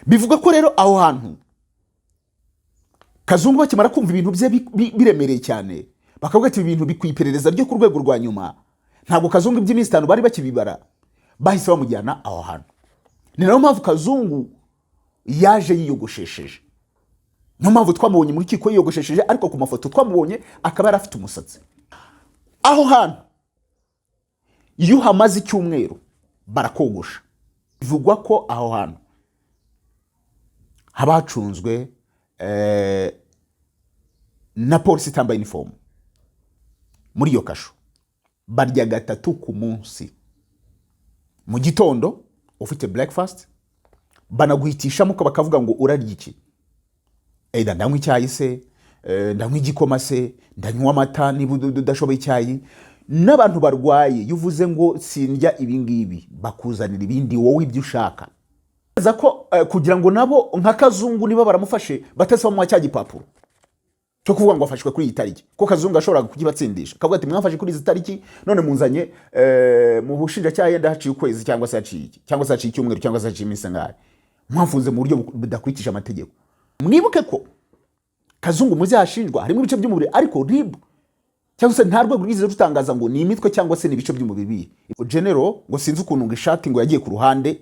bivuga ko rero aho hantu Kazungu bakimara kumva ibintu bye biremereye cyane bakavuga ati ibintu bikwiperereza ryo ku rwego rwa nyuma, ntabwo Kazungu iby'iminsi 5 bari bakibibara, bahise bamujyana aho hantu. Ni nayo mpamvu Kazungu yaje yiyogoshesheje, niyo mpamvu twamubonye muri kiko yiyogoshesheje, ariko ku mafoto twamubonye akaba yarafite umusatsi. Aho hantu iyo hamaze icyumweru barakogosha, bivugwa ko aho hantu habacunzwe na polisi itambaye uniform. Muri iyo kasho barya 3 ku munsi, mu gitondo ufite breakfast banaguhitishamo ko bakavuga ngo urarya iki, either ndanywa icyayi se, ndanywa igikoma se, ndanywa amata niba udashoboye icyayi. N'abantu barwaye yuvuze ngo sindya ibingibi bakuzanira ibindi wowe ibyo ushaka, za ko kugira ngo nabo nka Kazungu niba baramufashe batese mu cya gipapuro cyo kuvuga ngo afashwe kuri iyi tariki, ko Kazungu ashobora kukibatsindisha kavuga ati mwafashe kuri izi tariki none munzanye mu bushinja cyayenda haciye ukwezi cyangwa se haciye iki cyangwa se haciye icyumweru cyangwa se haciye iminsi ngahe, mwafunze mu buryo budakurikiza amategeko. Mwibuke ko Kazungu muzashinjwa harimo ibice by'umubiri, ariko RIB cyangwa se nta rwego rwize rutangaza ngo ni imitwe cyangwa se ni ibice by'umubiri. General ngo sinzi ukuntu ngo ishati ngo yagiye ku ruhande,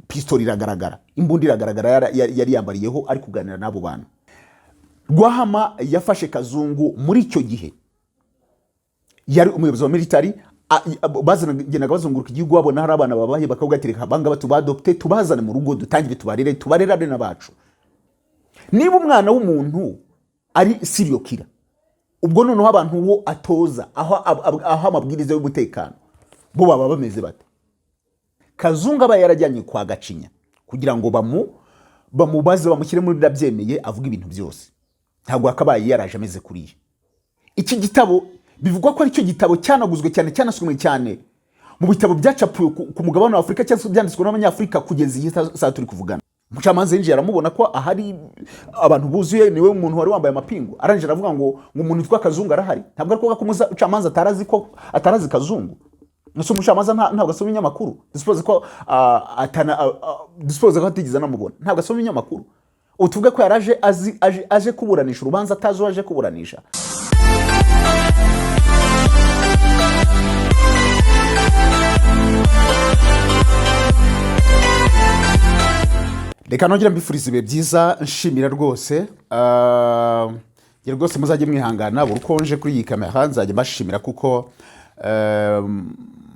pistol iragaragara, imbundi iragaragara yari yambariyeho ari kuganira n'abo bantu. RWAHAMA yafashe Kazungu muri icyo gihe yari umuyobozi wa military, bazanagendaga bazunguruka igihugu babona hari abana babaye bakavuga ati reka banga batubadopte tubazane mu rugo dutangire tubarerane n'abacu. Niba umwana w'umuntu ari serial killer, ubwo noneho abantu wo atoza aho amabwiriza y'umutekano bo baba bameze bate? Kazungu aba yarajyanye kwa Gacinya kugira ngo bamubaze bamushyire muri ndabyemeye avuga ibintu byose, ntabwo akabaye yaraje ameze kuriye. Iki gitabo bivugwa ko ari cyo gitabo cyanaguzwe cyane cyanasomwe cyane mu bitabo byacapuye ku mugabane wa Afrika cyangwa byanditswe n'abanyafrika kugeza iyi saa turi kuvugana. Umucamanza yinjiye aramubona ko ahari abantu buzuye, niwe umuntu wari wambaye amapingu, aranje aravuga ngo umuntu witwa Kazungu arahari. Ntabwo ariko ko umucamanza atarazi Kazungu. Nuso umucamanza ntabwo asoma inyamakuru, dispose ko dispose ko atigeze namubona, ntabwo asoma inyamakuru. Utuvuge ko yaraje aje kuburanisha urubanza atazo aje kuburanisha. Reka nongera mbifuriza ibihe byiza, nshimira rwose rwose muzajye mwihangana burukonje kuri iyi kamera, nzajye bashimira kuko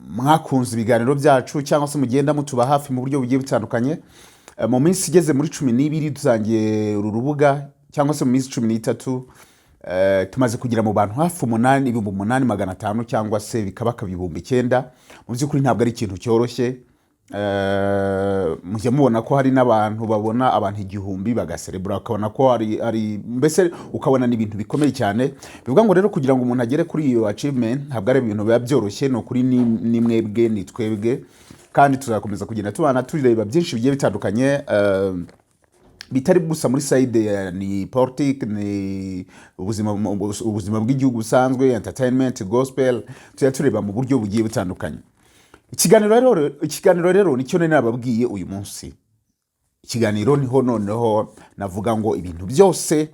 mwakunze ibiganiro byacu cyangwa se mugenda mutuba hafi mu buryo bugiye butandukanye. Mu minsi igeze muri 12 tuzangiye uru rubuga, cyangwa se mu minsi 13 tumaze kugira mu bantu hafi 8,500 cyangwa se bikabaka 9,000. Mu by'ukuri ntabwo ari ikintu cyoroshye. Mujye mubona ko hari n'abantu babona abantu 1000 bagaserebura, ukabona ko ari mbese ukabona n'ibintu bikomeye cyane. Bivuga ngo rero kugira ngo umuntu agere kuri iyo achievement ntabwo ari ibintu biba byoroshye, no kuri ni mwebwe ni twebwe, kandi tuzakomeza kugenda tubana tureba byinshi bigiye bitandukanye bitari gusa muri side ni politique, ni ubuzima bw'igihugu busanzwe, entertainment, gospel, tureba mu buryo bugiye butandukanye. Ikiganiro rero nicyo nari nababwiye uyu munsi. Ikiganiro niho noneho navuga ngo ibintu byose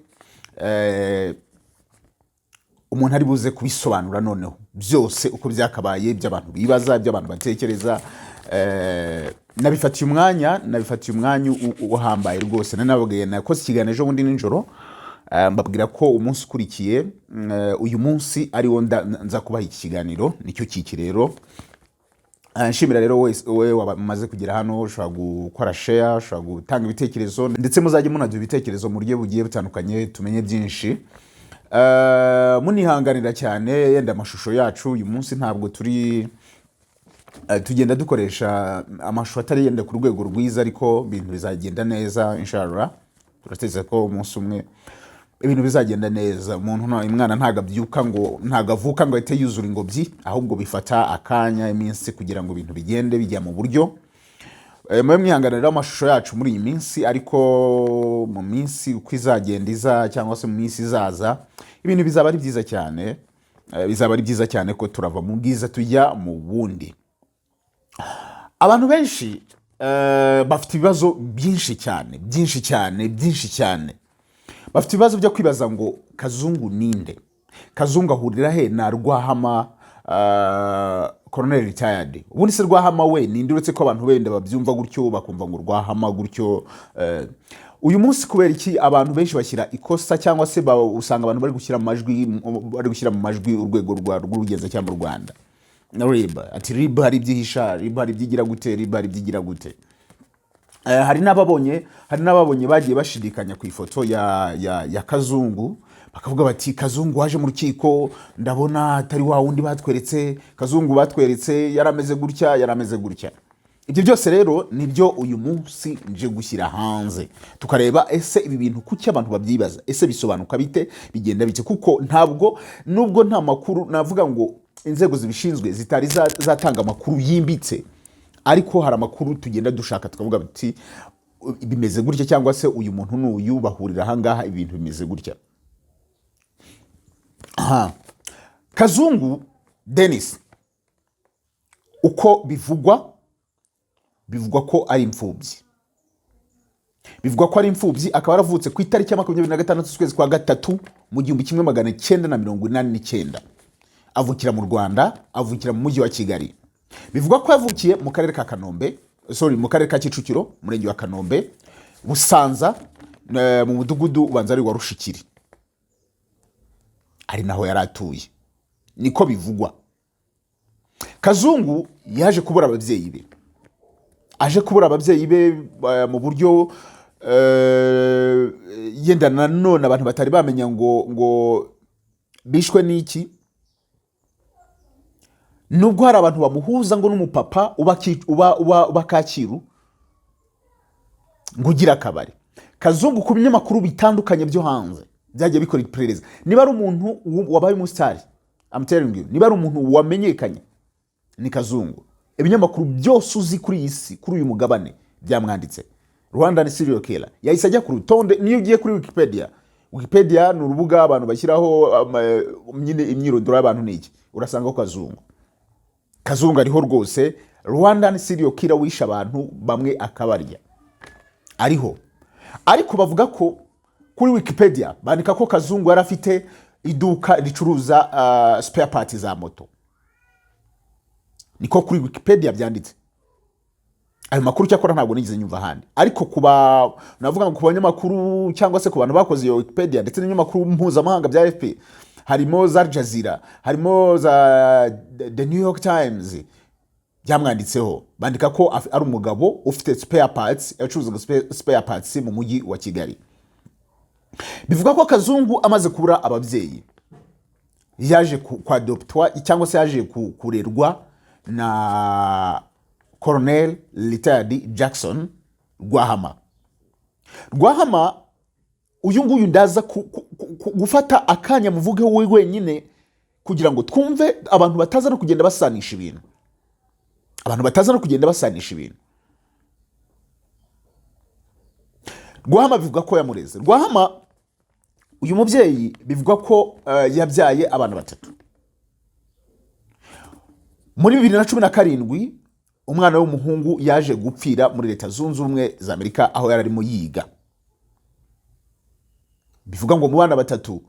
umuntu ari buze kubisobanura noneho byose uko byakabaye, by'abantu bibaza, by'abantu batekereza. Nabifatiye umwanya uhambaye rwose. Nanababwiye nakoze ikiganiro ejo bundi nijoro, mbabwira ko umunsi ukurikiye uyu munsi ari wo nza kubaha iki kiganiro, nicyo kiki rero. Nshimira rero we wamaze kugera hano, ushobora gukora share, ushobora gutanga ibitekerezo, ndetse muzajye munaduha ibitekerezo mu buryo bugiye butandukanye tumenye byinshi. Munihanganira cyane, yenda amashusho yacu uyu munsi ntabwo tugenda dukoresha amashusho atari yenda ku rwego rwiza, ariko ibintu bizagenda neza inshallah. Turateze ko umunsi umwe ibintu bizagenda neza. Umwana ntagabyuka ngo ntagavuka ngo ahite yuzura ingobyi, ahubwo bifata akanya iminsi kugira ngo ibintu bigende bijya mu buryo. Mwe mwihanganira amashusho yacu muri iyi minsi, ariko mu minsi uko izagenda cyangwa se mu minsi izaza ibintu bizaba ari byiza cyane. Bizaba ari byiza cyane ko turava mu bwiza tujya mu bundi. Abantu benshi bafite ibibazo byinshi cyane bafite ibibazo byo kwibaza ngo Kazungu ninde, Kazungu ahurira he na Rwahama Colonel retired. Ubundi se Rwahama we ninde, uretse ko abantu benda babyumva gutyo bakumva ngo Rwahama gutyo. Uyu munsi kubera iki abantu benshi bashyira ikosa cyangwa se usanga abantu bari gushyira mu majwi urwego rw'urugenza cyangwa mu Rwanda RIB, ati RIB hari ibyihisha, RIB hari ibyigira gute, RIB hari ibyigira gute. Hari n'ababonye bagiye bashidikanya ku ifoto ya Kazungu, bakavuga bati Kazungu waje mu rukiko ndabona atari wa wundi batweretse, Kazungu batweretse yarameze gutya. Ibyo byose rero nibyo uyu munsi nje gushyira hanze, tukareba ese ibi bintu kuki abantu babyibaza, ese bisobanuka bite, bigenda bite, kuko nubwo nta makuru navuga ngo inzego zibishinzwe zitari zatanga amakuru yimbitse, ariko hari amakuru tugenda dushaka tukavuga bati bimeze gutya, cyangwa se uyu muntu n'uyu bahurira ahangaha ibintu bimeze gutya. Kazungu Denis uko bivugwa ko ari imfubyi, akaba yaravutse ku itariki ya 26 z'ukwezi kwa gatatu mu 1989, avukira mu Rwanda, avukira mu mujyi wa Kigali. Bivugwa ko yavukiye mu karere ka mu karere ka Kicukiro, murenge wa Kanombe, Busanza, mu mudugudu ubanza ari wa Rushikiri, ari naho yaratuye, niko bivugwa. Kazungu yaje kubura ababyeyi be, mu buryo yenda nanone abantu batari bamenya ngo bishwe n'iki, nubwo hari abantu bamuhuza ngo n'umupapa uba Kacyiru ngo ugira akabari. Kazungu ku binyamakuru bitandukanye byo hanze byagiye bikora iperereza, niba ari umuntu wabaye umusitari, I'm telling you, niba ari umuntu wamenyekanye ni Kazungu. Ibinyamakuru byose uzi kuri iyi si, kuri uyu mugabane, byamwanditse Rwanda ni serial killer. Yahise ajya ku rutonde. Niyo ugiye kuri Wikipedia ni urubuga abantu bashyiraho nyine imyirondoro y'abantu n'iki, urasanga ko Kazungu ariho rwose. Rwanda ni serial killer wisha abantu bamwe akabarya ariho. Ariko bavuga ko kuri Wikipedia bandika ko Kazungu yari afite iduka ricuruza spare parts za moto, niko kuri Wikipedia byanditse. Ayo makuru cyakora ntabwo nigeze nyumva handi, ariko navuga ngo ku banyamakuru cyangwa se ku bantu bakoze iyo Wikipedia ndetse n'ibinyamakuru mpuzamahanga bya FP, harimo za Al Jazeera, harimo za The New York Times, byamwanditseho bandika ko ari umugabo ufite spare parts, yacuruza spare parts mu mujyi wa Kigali. Bivuga ko Kazungu amaze kubura ababyeyi yaje kwadoptwa cyangwa se yaje kurerwa na Colonel retired Jackson Rwahama. Uyu nguyu ndaza gufata akanya muvuge wowe wenyine kugira ngo twumve abantu bataza no kugenda basanisha ibintu. Rwahama bivuga ko yamureze. Rwahama uyu mubyeyi bivuga ko yabyaye abana batatu. Muri 2017 umwana w'umuhungu yaje gupfira muri Leta Zunze Ubumwe za Amerika aho yararimo yiga. Bivuga ngo mu bana batatu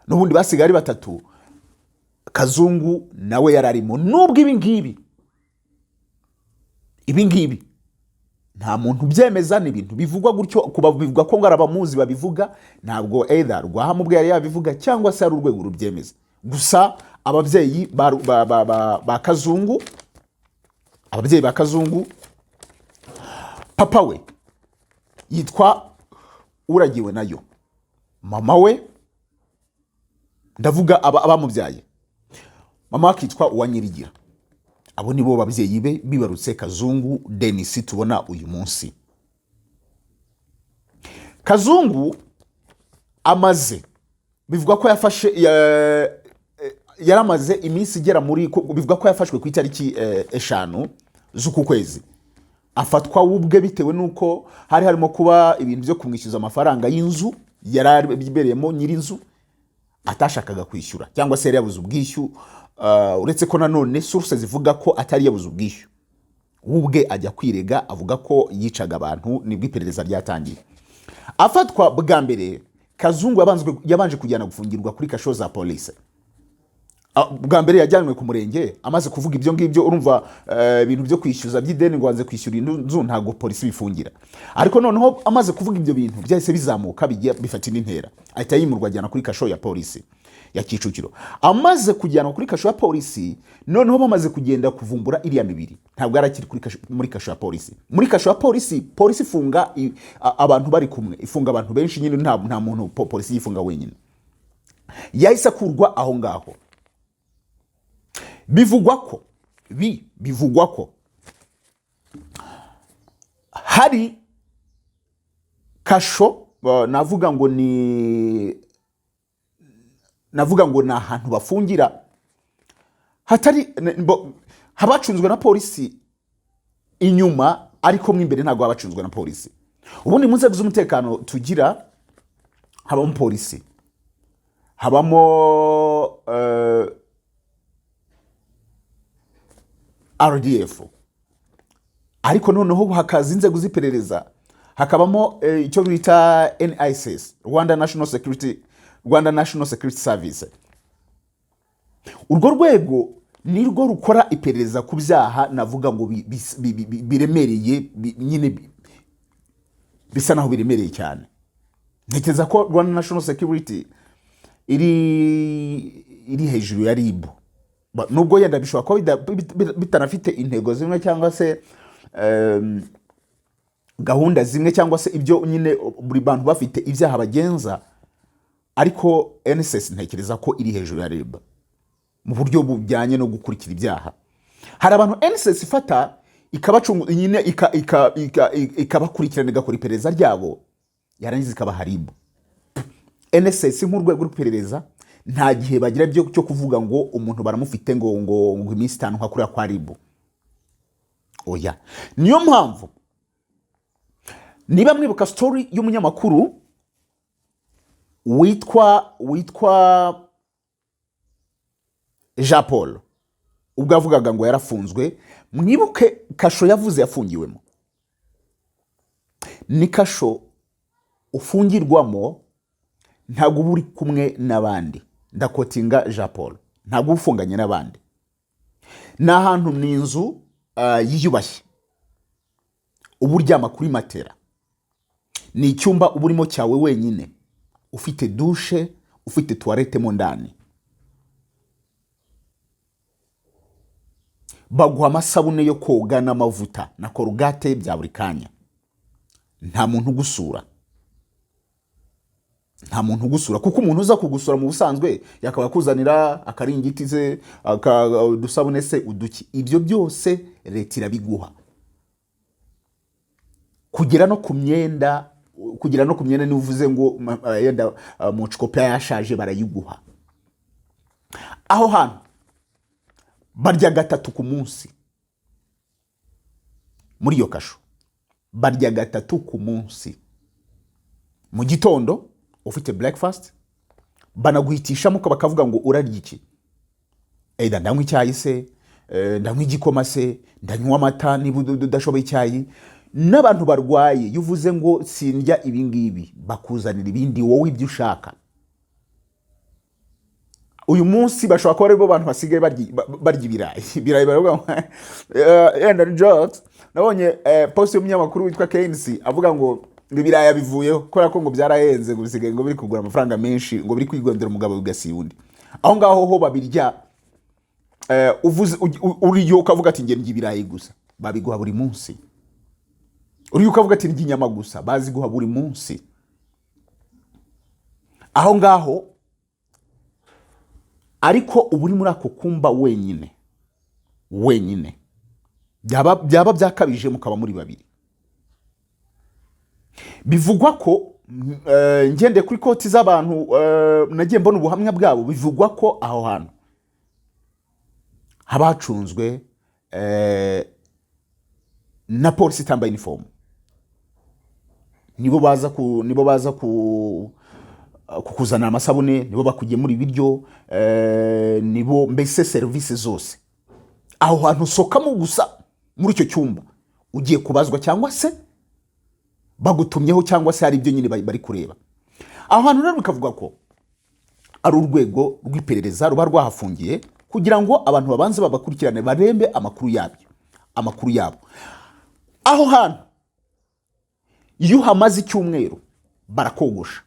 n'ubundi basigaye ari batatu, Kazungu nawe yararimo. Nubwo ibi ngibi nta muntu byemeza, ni ibintu bivugwa gutyo, bivuga ko ngara abamuzi babivuga, ntabwo either Rwahama ubwe yari yabivuga cyangwa se ari urwego rubyemeza. Gusa ababyeyi ba Kazungu, papa we yitwa Uragiwe nayo, mama we ndavuga abamubyaye, mama akitwa Uwanyirigira. Abo nibo babyeyi be bibarutse Kazungu Denis tubona uyu munsi. Kazungu amaze, bivuga ko yaramaze iminsi igera muri, bivuga ko yafashwe ku itariki 5 z'uku kwezi. Afatwa ubwe bitewe nuko hari harimo kuba ibintu byo kumwishyuza amafaranga y'inzu yarabibereyemo nyirinzu atashakaga kwishyura, cyangwa se yari yabuze ubwishyu. Uretse ko nanone source zivuga ko atari yabuze ubwishyu, ubwe ajya kwirega avuga ko yicaga abantu nibwo iperereza ryatangiye. Afatwa bwa mbere Kazungu yabanje kujyana gufungirwa kuri kasho za polisi. Bwa mbere yajyanwe ku murenge amaze kuvuga ibyo ngibyo, urumva ibintu byo kwishyuza by'ideni ngo wanze kwishyura inzu ntago polisi bifungira. Ariko noneho amaze kuvuga ibyo bintu byahise bizamuka bifata intera, ahita yimurwa ajyana kuri kasho ya polisi ya Kicukiro. Amaze kujyana kuri kasho ya polisi, noneho bamaze kugenda kuvumbura iriya mibiri, ntabwo arakiri muri kasho ya polisi. Muri kasho ya polisi, polisi ifunga abantu bari kumwe, ifunga abantu benshi nyine, nta muntu polisi yifunga wenyine. Yahise akurwa aho ngaho. Bivugwa ko hari kasho navuga ngo ni ahantu bafungira hatari habacunzwe na polisi inyuma, ariko mo imbere ntabwo habacunzwe na polisi. Ubundi mu nzego z'umutekano tugira habamo polisi, habamo RDF, ariko noneho hakaza inzego z'iperereza, hakabamo icyo bita NISS, Rwanda National Security Service. Urwo rwego nirwo rukora iperereza ku byaha navuga ngo biremereye, nyine bisa naho biremereye cyane. Ntekereza ko Rwanda National Security iri hejuru ya RIB, nubwo yenda bishobora kuba bitanafite intego zimwe cyangwa se gahunda zimwe cyangwa se ibyo nyine buri bantu bafite ibyaha bagenza, ariko NSS ntekereza ko iri hejuru ya RIB mu buryo bujyanye no gukurikira ibyaha. Hari abantu NSS ifata ikabacunga nyine ikabakurikirana, igakora iperereza ryabo, yarangiza ikabaha RIB. NSS nk'urwego rw'iperereza nta gihe bagira cyo kuvuga ngo umuntu baramufite ngo iminsi 5 nka kuriya kwa RIB. Oya, niyo mpamvu niba mwibuka story y'umunyamakuru witwa Jean Paul, ubwo avugaga ngo yarafunzwe, mwibuke kasho yavuze yafungiwemo. Ni kasho ufungirwamo ntabwo buri kumwe n'abandi, ndakotinga Jean Paul, ntabwo ufunganye n'abandi. N'ahantu ni inzu yiyubashye, uburyama kuri matera, ni icyumba uburimo cyawe wenyine, ufite douche, ufite toilette mo ndani, baguha amasabune yo koga n'amavuta na korugate bya buri kanya. Nta muntu ugusura, kuko umuntu uza kugusura mu busanzwe yakaba kuzanira akaringiti ze, dusabune se, uduki. Ibyo byose leta irabiguha. Kugira no ku myenda nivuze ngo yenda mu cikopa yashaje barayiguha. Aho hantu barya 3 ku munsi muri iyo kasho, barya 3 ku munsi. Mu gitondo ufite breakfast, banaguhitishamo ko bakavuga ngo urarya iki. Ndanywa icyayi se, ndanywa igikoma se, ndanywa amata niba udashoboye icyayi. N'abantu barwaye yuvuze ngo sindya ibi ngibi, bakuzanira ibindi wowe ibyo ushaka. Uyu munsi bashobora kuba aribo bantu basigaye barya ibirayi baravuga yenda jokes. Nabonye post y'umunyamakuru witwa KNC avuga ngo ibiraya bivuyeho kubera ko ngo byarahenze, ngo bisigaye ngo biri kugura amafaranga menshi, ngo biri kwigondera umugabo ugasiye undi. Aho ngaho ho babirya, uriyo ukavuga ati ngende ibirayi gusa, babiguha buri munsi. Uriyo ukavuga ati ndya inyama gusa, baziguha buri munsi. Aho ngaho ariko uburi muri ako kumba wenyine byaba byakabije mukaba muri babiri. Bivugwa ko ngende kuri koti z'abantu nagiye mbona ubuhamya bwabo, bivugwa ko aho hantu habacunzwe na polisi itambaye uniform. Nibo baza kukuzana amasabune, nibo bakugemura ibiryo, nibo mbese service zose. Aho hantu sokamo gusa muri icyo cyumba ugiye kubazwa cyangwa se bagutumyeho cyangwa se hari ibyo nyine bari kureba. Aho hantu rero bikavuga ko ari urwego rw'iperereza ruba rwahafungiye kugira ngo abantu babanze babakurikirane barembe amakuru yabo. Aho hantu iyo hamaze icyumweru barakogosha.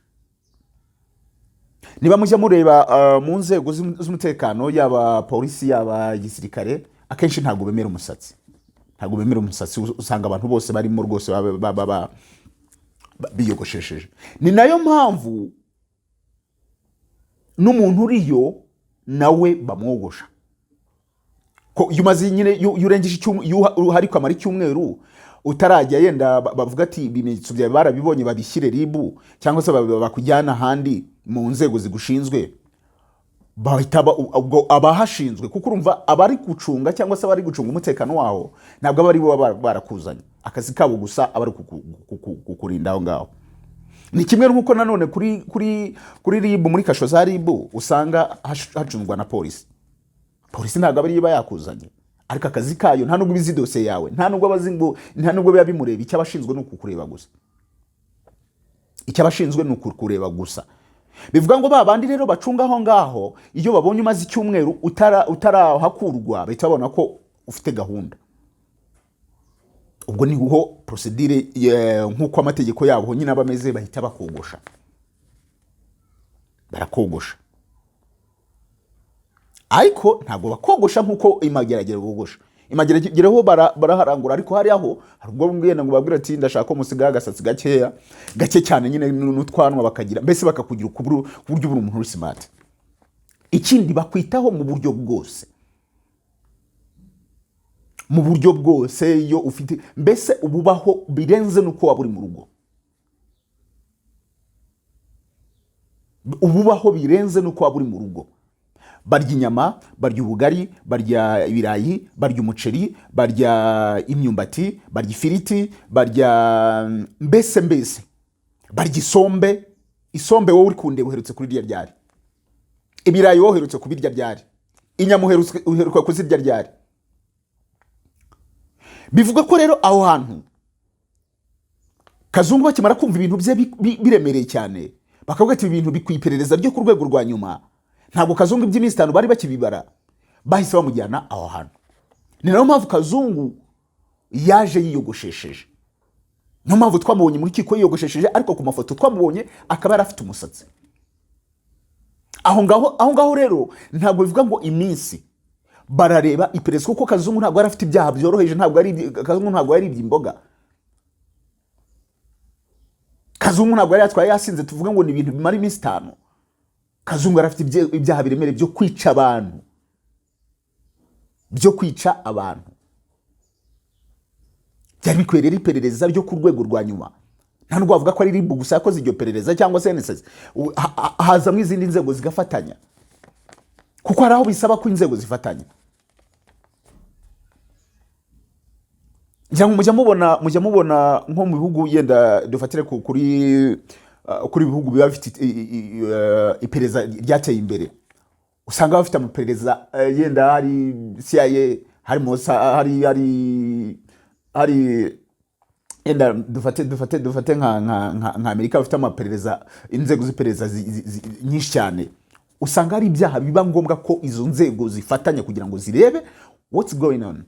Niba mujya mureba mu nzego z'umutekano yaba polisi yaba gisirikare, akenshi ntago bemera umusatsi. Usanga abantu bose barimo rwose biyogoshesheje. Ni nayo mpamvu n'umuntu uriyo nawe bamwogosha. Ko yumaze nyine yurengeje hari kwamara icyumweru utarajya yenda bavuga ati ibimenyetso byawe barabibonye babishyire ribu cyangwa se bakujyana handi mu nzego zigushinzwe, bahita abahashinzwe, kuko urumva abari gucunga cyangwa se abari gucunga umutekano waho ntabwo abari bo barakuzanye, akazi kabo gusa abari kukurinda aho ngaho. Ni kimwe nk'uko nanone kuri ribu, muri kasho za ribu usanga hacungwa na polisi ntabwo abari iba yakuzanye, ariko akazi kayo nta nubwo bizi dosiye yawe, nta nubwo biba bimureba. Icyo abashinzwe ni ukukureba gusa. Bivuga ngo babandi rero bacunga aho ngaho, iyo babonye umaze icyumweru utarahakurwa bahita babona ko ufite gahunda. Ubwo niho procedure nk'uko amategeko yabo nyine abameze, bahita barakogosha. Ariko ntabwo bakogosha nk'uko imageragere gogosha. Imageragereho baraharangura, ariko hari aho ubwo ngenda ngo babwira ati ndashaka ko musigaye agasatsi gake cyane nyine n'utwanwa bakagira, mbese bakakugira ku buryo buri umuntu uri smart. Ikindi bakwitaho mu buryo bwose, iyo ufite mbese ububaho birenze nuko waba uri mu rugo. Barya inyama, barya ubugari, barya ibirayi, barya umuceri, barya imyumbati, barya ifiriti, barya mbese barya isombe wowe uri kundeba uherutse kurirya ryari? Ibirayi wowe uherutse kubirya ryari? Inyama uheruka kuzirya ryari? Bivuga ko rero aho hantu Kazungu bakimara kumva ibintu bye biremereye cyane, bakavuga ati ibintu bikwiperereza ryo ku rwego rwa nyuma, ntabwo Kazungu iby'iminsi 5 bari bakibibara, bahise bamujyana aho hantu. Ni nayo mpamvu Kazungu yaje yiyogoshesheje. Niyo mpamvu twamubonye muri kiko yiyogoshesheje, ariko ku mafoto twamubonye akaba yarafite umusatsi. Aho ngaho rero ntabwo bivuga ngo iminsi barareba iperereza, kuko Kazungu ntabwo yarafite ibyaha byoroheje, Kazungu ntabwo yari iby'imboga. Kazungu ntabwo yari yatwaye yasinze tuvuga ngo ni ibintu bimara iminsi 5. Kazungu arafite ibyaha biremere byo kwica abantu. Byari bikwerera iperereza ryo ku rwego rwa nyuma. Nta nubwo bavuga ko ari ribu gusa yakoze iryo perereza cyangwa se NSS, hazamo izindi nzego zigafatanya, kuko hari aho bisaba ko inzego zifatanya. Mujya mubona nko mu bihugu yenda dufatire kuri bihugu biba bifite iperereza ryateye imbere, usanga bafite amaperereza yenda hari CIA, hari yenda dufate nka Amerika bafite amaperereza, inzego z'iperereza nyinshi cyane. Usanga hari ibyaha biba ngombwa ko izo nzego zifatanya kugira ngo zirebe what's going on.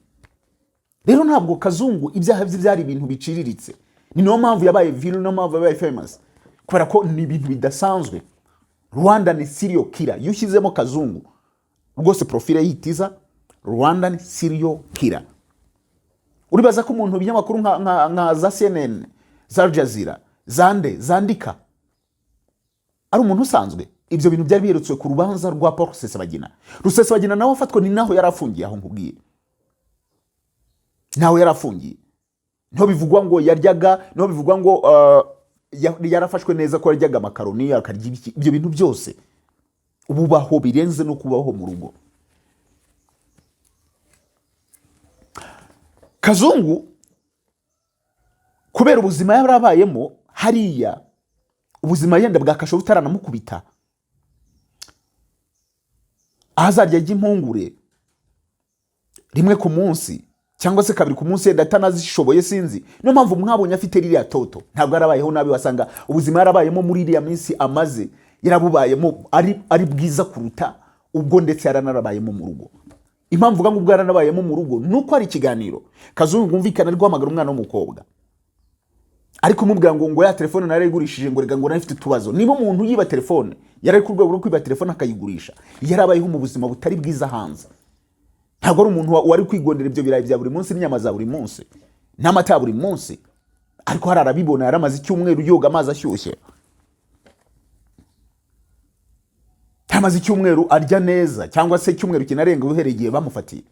Rero ntabwo Kazungu ibyaha bye byari ibintu biciriritse. Ni no mpamvu yabaye viral, no mpamvu yabaye famous, kubera ko ni ibintu bidasanzwe. Rwanda ni serial killer. Yushyizemo Kazungu rwose profile yitiza Rwanda ni serial killer. Uribaza ko umuntu binyamakuru nka za CNN, za Al Jazeera, zandika ari umuntu usanzwe. Ibyo bintu byari biherutswe ku rubanza rwa Paul Rusesabagina nawe afatwa, ni naho yarafungiye. Aho nkubwiye nawe yarafungiye, niho bivugwa ngo yaryaga, niho bivugwa ngo yarafashwe neza ko yaryaga makaroni akarya ibyo bintu byose. Ububaho birenze no kubaho mu rugo. Kazungu kubera ubuzima yarabayemo hariya, ubuzima yenda bwakasho butaranamukubita, ahazarya impungure rimwe ku munsi cyangwa se kabiri ku munsi yenda atanazishoboye sinzi. Niyo mpamvu mwabonye afite ririya toto, ntabwo yarabayeho nabi, wasanga ubuzima yarabayemo muri iriya minsi amaze yarabubayemo ari bwiza kuruta ubwo ndetse yaranarabayemo mu rugo. Impamvu vuga ngo ubwo yaranabayemo mu rugo nuko ari ikiganiro Kazungu ngumvikana ari guhamagara umwana w'umukobwa, ariko mubwira ngo ya telefone narayigurishije ngo rega ngo nafite tubazo. Niba umuntu yiba telefone yari ku rwego rwo kwiba telefone akayigurisha, yarabayeho mu buzima butari bwiza hanze. Ntabwo ari umuntu wari kwigondera ibyo birayi bya buri munsi n'inyama za buri munsi n'amata buri munsi, ariko hararabibona yaramaze icyumweru yoga amazi ashyushye, amaze icyumweru arya neza, cyangwa se icyumweru kinarenga uhereye bamufatiye.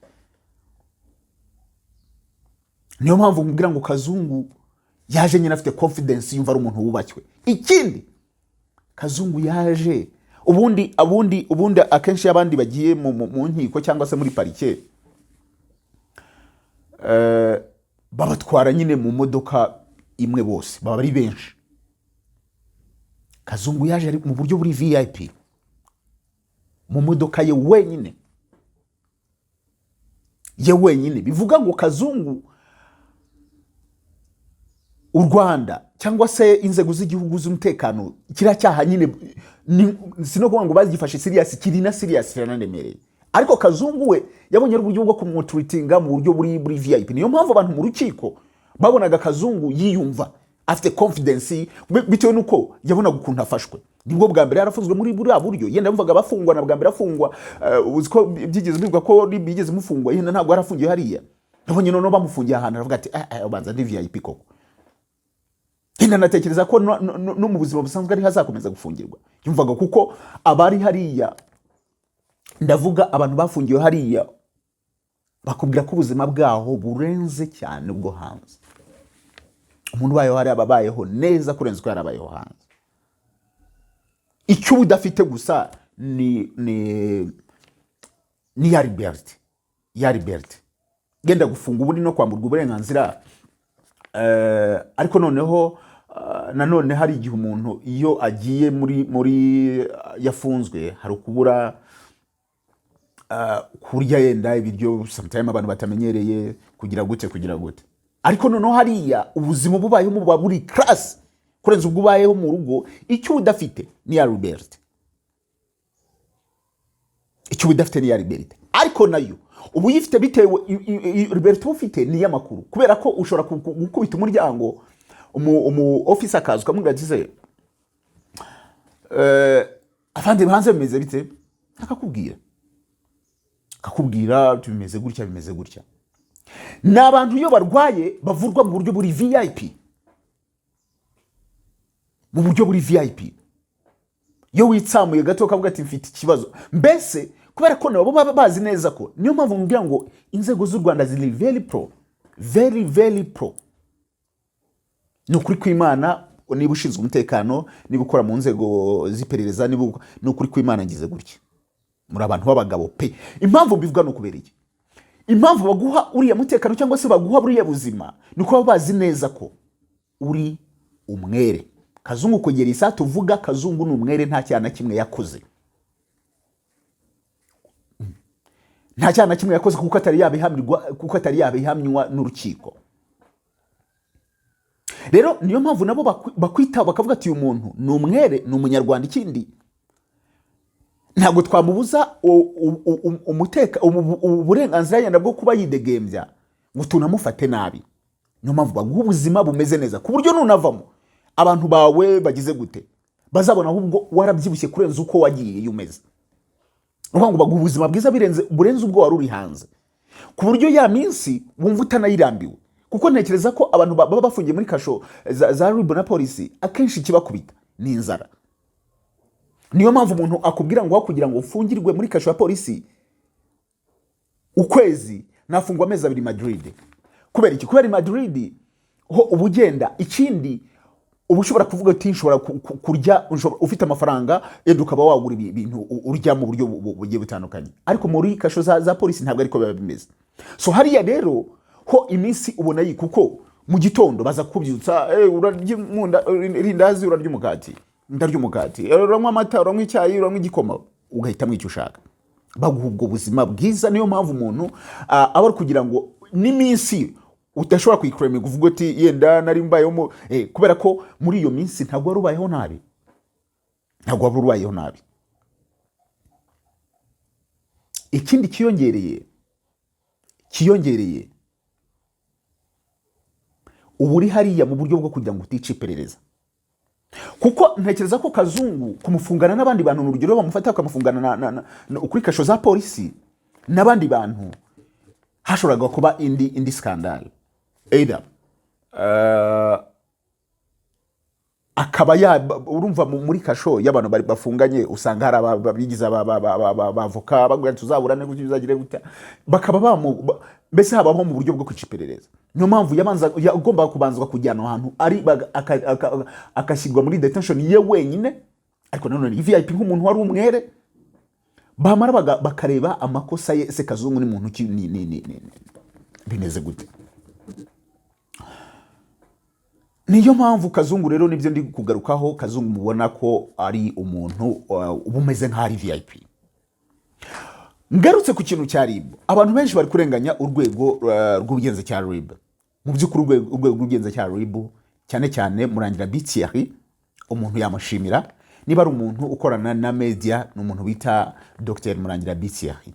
Niyo mpamvu nkubwira ngo Kazungu yaje nyine afite confidence, yumva ari umuntu wubacywe. Ikindi Kazungu yaje ubundi akenshi abandi bagiye mu nkiko cyangwa se muri parike babatwara nyine mu modoka imwe bose, baba ari benshi. Kazungu yaje ari mu buryo buri VIP mu modoka ye wenyine, bivuga ngo Kazungu u Rwanda cyangwa se inzego z'igihugu z'umutekano kira cyaha nyine sino kuvuga ngo bazigifashe serious, kiri na serious cyananemereye, ariko Kazungu we yabonye uburyo bwo kumutreatinga mu buryo buri VIP. Niyo mpamvu abantu mu rukiko babonaga Kazungu yiyumva afite confidence bitewe nuko yabonaga ukuntu afashwe. Nibwo bwa mbere yarafunzwe muri buriya buryo, yenda mvuga bafungwa na bwa mbere afungwa uziko byigeze bivuga ko bigeze mufungwa, yenda ntabwo yarafungiye hariya. Nabonye none bamufungiye ahantu aravuga ati ubanza ndi VIP koko. Hina natekereza ko no mu buzima busanzwe ari hazakomeza gufungirwa. Yumvaga kuko abari hariya, ndavuga abantu bafungiwe hariya, bakubwira ko ubuzima bwaho burenze cyane ubwo hanze. Umuntu bayo hari ababayeho neza kurenza uko yarabayeho hanze. Icyo udafite gusa ni ya liberty. Genda gufunga ubundi no kwamburwa uburenganzira, ariko noneho nanone hari igihe umuntu iyo agiye muri yafunzwe hari ukubura kurya yenda ibiryo sometimes abantu batamenyereye kugira gute. Ariko noneho hariya ubuzima bubayeho mu buri class kurenza ubwo ubayeho mu rugo. Icyo udafite ni ya liberty, ariko nayo ubu yifite bitewe liberty ufite ni y'amakuru, kubera ko ushobora gukubita umuryango umu office akazi ukamubwira ati afande hanze bimeze bite, akakubwira bimeze gutya. N'abantu iyo barwaye bavurwa mu buryo buri VIP, yo witsamuye gato kavuga ati mfite ikibazo mbese, kubera ko nabo baba bazi neza ko. Niyo mpamvu mbwira ngo inzego z'u Rwanda ziri very pro. Ni ukuri kw'Imana, niba ushinzwe umutekano, niba ukora mu nzego z'iperereza, ni ukuri kw'Imana ngize gutya, muri abantu b'abagabo pe. Impamvu bivuga no kubera iki, impamvu baguha uriya mutekano cyangwa se baguha buriya buzima ni uko bazi neza ko uri umwere. Kazungu kugera isa tuvuga Kazungu ni umwere, nta cyana kimwe yakoze, kuko atari yabihamywa n'urukiko. Rero niyo mpamvu nabo bakwita bakavuga ati uyu muntu ni umwere, ni umunyarwanda. Ikindi ntabwo twamubuza uburenganzira yenda bwo kuba yidegembya ngo tunamufate nabi. Niyo mpamvu baguha ubuzima bumeze neza ku buryo nunavamo abantu bawe bagize gute bazabona ahubwo warabyibushye kurenza uko wagiye umeze. Ngo baguha ubuzima bwiza burenze ubwo wari uri hanze, ku buryo ya minsi wumva utanayirambiwe. Kuko ntekereza ko abantu baba bafungiye muri kasho za RWANDA na polisi akenshi kibakubita ni inzara. Niyo mpamvu umuntu akubwira ngo kugira ngo ufungirwe muri kasho ya polisi ukwezi nafungwa amezi 2 Madrid. Kubera iki? Kubera Madrid ho ubugenda. Ikindi ubushobora kuvuga ati nshobora kurya, ufite amafaranga enda ukaba wagura ibintu urya mu buryo bugiye butandukanye, ariko muri kasho za polisi ntabwo ariko biba bimeze. So hariya rero ho iminsi ubona yi, kuko mu gitondo baza kubyutsa urarya rindazi, urarya umugati, ndarya umugati, uranywa amata, uranywa icyayi, uranywa igikoma, ugahita mwicyo ushaka. Baguha ubwo buzima bwiza. Niyo mpamvu umuntu aba kugira ngo n'iminsi udashobora kuyikuremera uvuga uti yenda nari mbayeho kubera ko muri iyo minsi ntabwo wari ubayeho nabi, ntabwo wari ubayeho nabi. Ikindi kiyongereye ubu uri hariya mu buryo bwo kugira ngo utice iperereza, kuko ntekereza ko Kazungu kumufungana n'abandi bantu n'urugero bamufata bakamufungana kuri kasho za polisi n'abandi bantu hashoboraga kuba indi skandal either akaba urumva muri kasho y'abantu bari bafunganye usanga hari ababigize abavoka bagura tuzaburane kuko bizagire gute bakaba mbese habaho mu buryo bwo kwica iperereza. Niyo mpamvu yagomba kubanzwa kujyana ahantu ari akashyirwa muri detention ye wenyine, ariko nanone VIP nk'umuntu wari umwere bamara bakareba amakosa ye. Se Kazungu ni muntu ki bimeze gute? Niyo mpamvu Kazungu rero nibyo ndi kugarukaho. Kazungu mubona ko ari umuntu ubumeze nk'ari VIP. Ngarutse ku kintu cya RIB, abantu benshi bari kurenganya urwego rw'ubugenzacyaha RIB. Mu by'ukuri urwego rw'ubugenzacyaha RIB cyane cyane Murangira Thierry, umuntu yamushimira niba ari umuntu ukorana na media, ni umuntu bita Dr Murangira Thierry.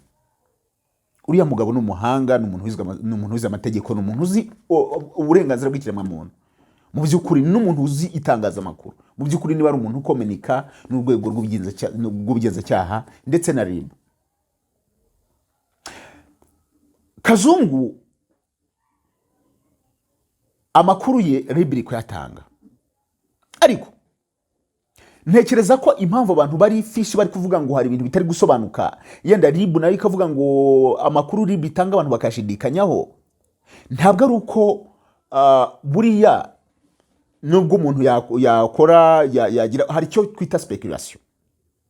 Uriya mugabo ni umuhanga, ni umuntu wize amategeko, ni umuntu uzi uburenganzira bw'ikiremwamuntu. Mu by'ukuri ni umuntu uzi itangazamakuru. Mu by'ukuri niba ari umuntu ukomunika n'urwego rw'ubugenzacyaha ndetse na RIB. Kazungu amakuru ye RIB iri kuyatanga, ariko ntekereza ko impamvu abantu bari fishi bari kuvuga ngo hari ibintu bitari gusobanuka, yenda RIB nayo ikavuga ngo amakuru RIB itanga abantu bakashidikanyaho, ntabwo ari uko buriya nubwo umuntu yakora yagira, hari icyo twita speculation,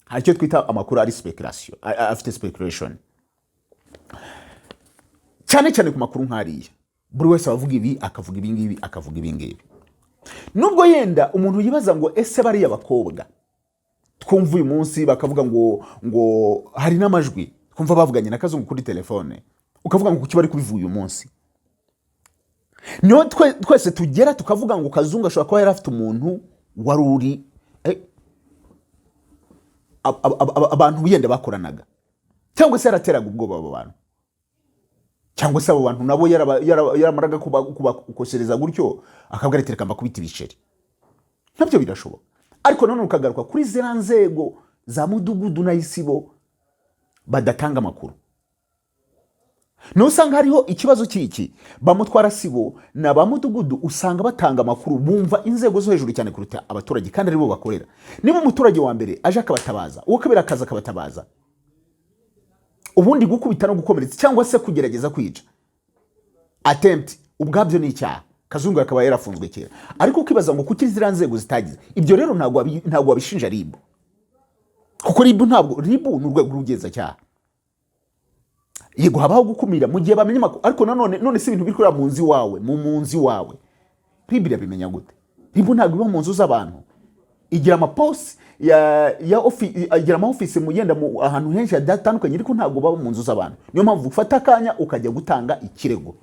hari icyo twita amakuru ari speculation, afite speculation cyane cyane ku makuru nk'ariya. Buri wese avuga ibi akavuga ibingibi akavuga ibingibi, nubwo yenda umuntu yibaza ngo ese bariya bakobwa twumva uyu munsi bakavuga ngo hari n'amajwi twumva bavuganye na Kazungu kuri telefone, ukavuga ngo kuki bari kubivuga uyu munsi. Niyo twese tugera tukavuga ngo Kazungu ashobora kuba yari afite umuntu wari uri abantu yenda bakoranaga, cyangwa se yarateraga ubwoba abo bantu, cyangwa se abo bantu nabo yaramaraga kubakosereza gutyo akabwira ati reka mbakubita ibiceri. Nabyo birashoboka, ariko none ukagaruka kuri zera nzego za mudugudu na isibo badatanga amakuru. Nusanga hariho ikibazo cy'iki, bamutwara sibo na bamudugudu usanga batanga amakuru, bumva inzego zo hejuru cyane kuruta abaturage kandi aribo bakorera. Niba umuturage wa mbere aje akabatabaza, uwo kabiri akaza akabatabaza, ubundi gukubita no gukomeretsa cyangwa se kugerageza kwica, attempt, ubwabyo ni icyaha. Kazungu akaba yarafunzwe kera, ariko ukibaza ngo kuki zira nzego zitagize ibyo. Rero ntabwo wabishinja RIB, kuko RIB ni urwego rw'ubugenzacyaha. Yego habaho gukumira mu gihe bamenye makuru, ariko none si ibintu biri kuri mu munzi wawe RIB irabimenya gute? RIB ntabwo iba mu nzu z'abantu, igira amaposi igira ama-office mu yenda mu ahantu henshi hatandukanye, ariko ntabwo baba mu nzu z'abantu. Niyo mpamvu ufata akanya ukajya gutanga ikirego.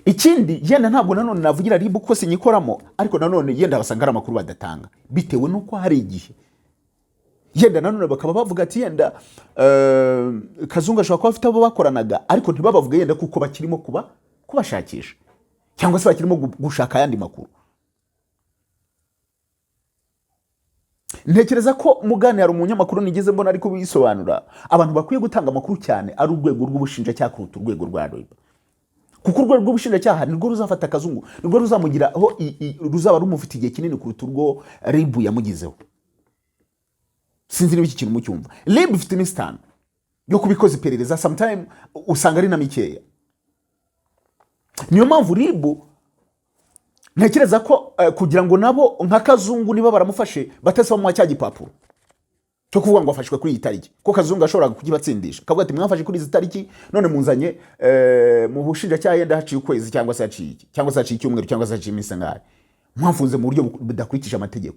Ikindi yenda ntabwo nanone navugira RIB ko sinyikoramo, ariko nanone yenda basanga ari amakuru badatanga bitewe nuko hari igihe yenda nanone bakaba bavuga ati yenda Kazungu ashobora kuba afite abo bakoranaga, ariko ntibabavuga yenda kuko bakirimo kubashakisha cyangwa se bakirimo gushaka ayandi makuru. Ntekereza ko muganira umunyamakuru nigeze mbona ariko bisobanura, abantu bakwiye gutanga amakuru cyane ari urwego rw'ubushinjacyaha kuruta urwego rwa RIB, kuko urwego rw'ubushinjacyaha nirwo ruzafata Kazungu, nirwo ruzamugiraho ruzaba rumufite igihe kinini kuruta urwo RIB yamugizeho. Sinzi niba iki kintu mucyumva. RIB ifite imisitani yo kubikoza iperereza, sometime usanga ari na mikeya. Niyo mpamvu RIB ntekereza ko kugira ngo nabo nka Kazungu niba baramufashe batese mu cya gipapuro cyo kuvuga ngo afashwe kuri iyi tariki, ko Kazungu ashobora kukibatsindisha akavuga ati mwafashe kuri izi tariki, none munzanye mu bushinjacyaha yenda haciye ukwezi cyangwa se haciye iki, cyangwa se haciye icyumweru, cyangwa se haciye iminsi ngahe, mwafunze mu buryo budakurikiza amategeko,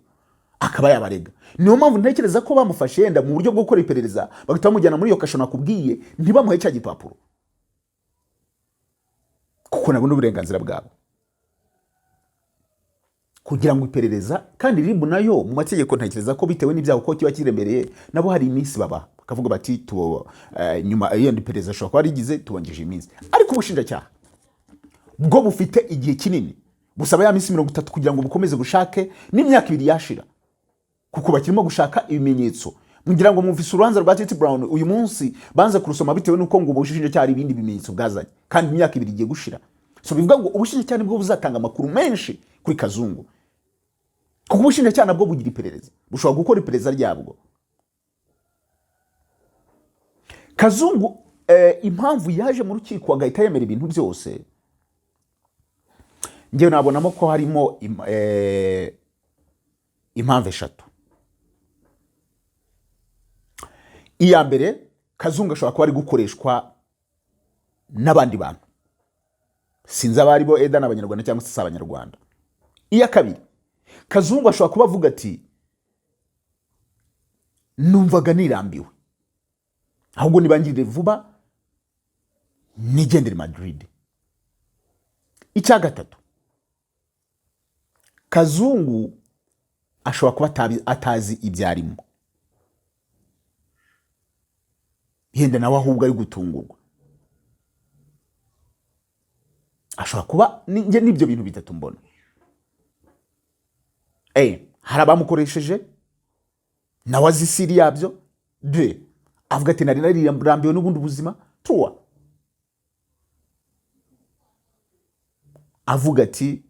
akaba yabarega. Niyo mpamvu ntekereza ko bamufashe yenda mu buryo bwo gukora iperereza bagahita bamujyana muri iyo kasho nakubwiye, ntibamuhe cya gipapuro. kuko nabo n'uburenganzira bwabo kugira ngo iperereza, kandi ribu nayo mu mategeko ntekereza ko bitewe n'ibyago ko kiba kiremereye nabo hari iminsi baba bakavuga bati nyuma iyo iperereza ashobora kuba rigize tubangije iminsi, ariko ubushinjacyaha bwo bufite igihe kinini, busaba ya minsi 30 kugira ngo bukomeze bushake, n'imyaka 2 yashira kuko bakirimo gushaka ibimenyetso. Mugira ngo mumvise urubanza rwa Titi Brown uyu munsi banze kurusoma bitewe nuko ngo ubushinjacyaha ari ibindi bimenyetso bwazanye, kandi imyaka 2 igiye gushira. So bivuga ngo ubushinjacyaha nibwo buzatanga amakuru menshi kuri Kazungu, kuko ubushinjacyaha nabwo bugira iperereza, bushobora gukora iperereza ryabwo. Kazungu impamvu yaje mu rukiko agahita yemera ibintu byose, ngewe nabonamo ko harimo impamvu eshatu. Iya mbere, Kazungu ashobora kuba ari gukoreshwa n'abandi bantu, sinzi abari bo eda n'abanyarwanda cyangwa se abanyarwanda. Iya kabiri, Kazungu ashobora kuba avuga ati numvaga nirambiwe, ahubwo nibangirire vuba nigendere Madrid. Icya gatatu, Kazungu ashobora kuba atazi ibyarimo, yenda nawe ahubwo ari gutungurwa. Ashobora kuba nge n'ibyo bintu bitatu mbona. Hari abamukoresheje nawe azi siri yabyo. De avuga ati nari narirambiwe n'ubundi buzima. Tuwa avuga ati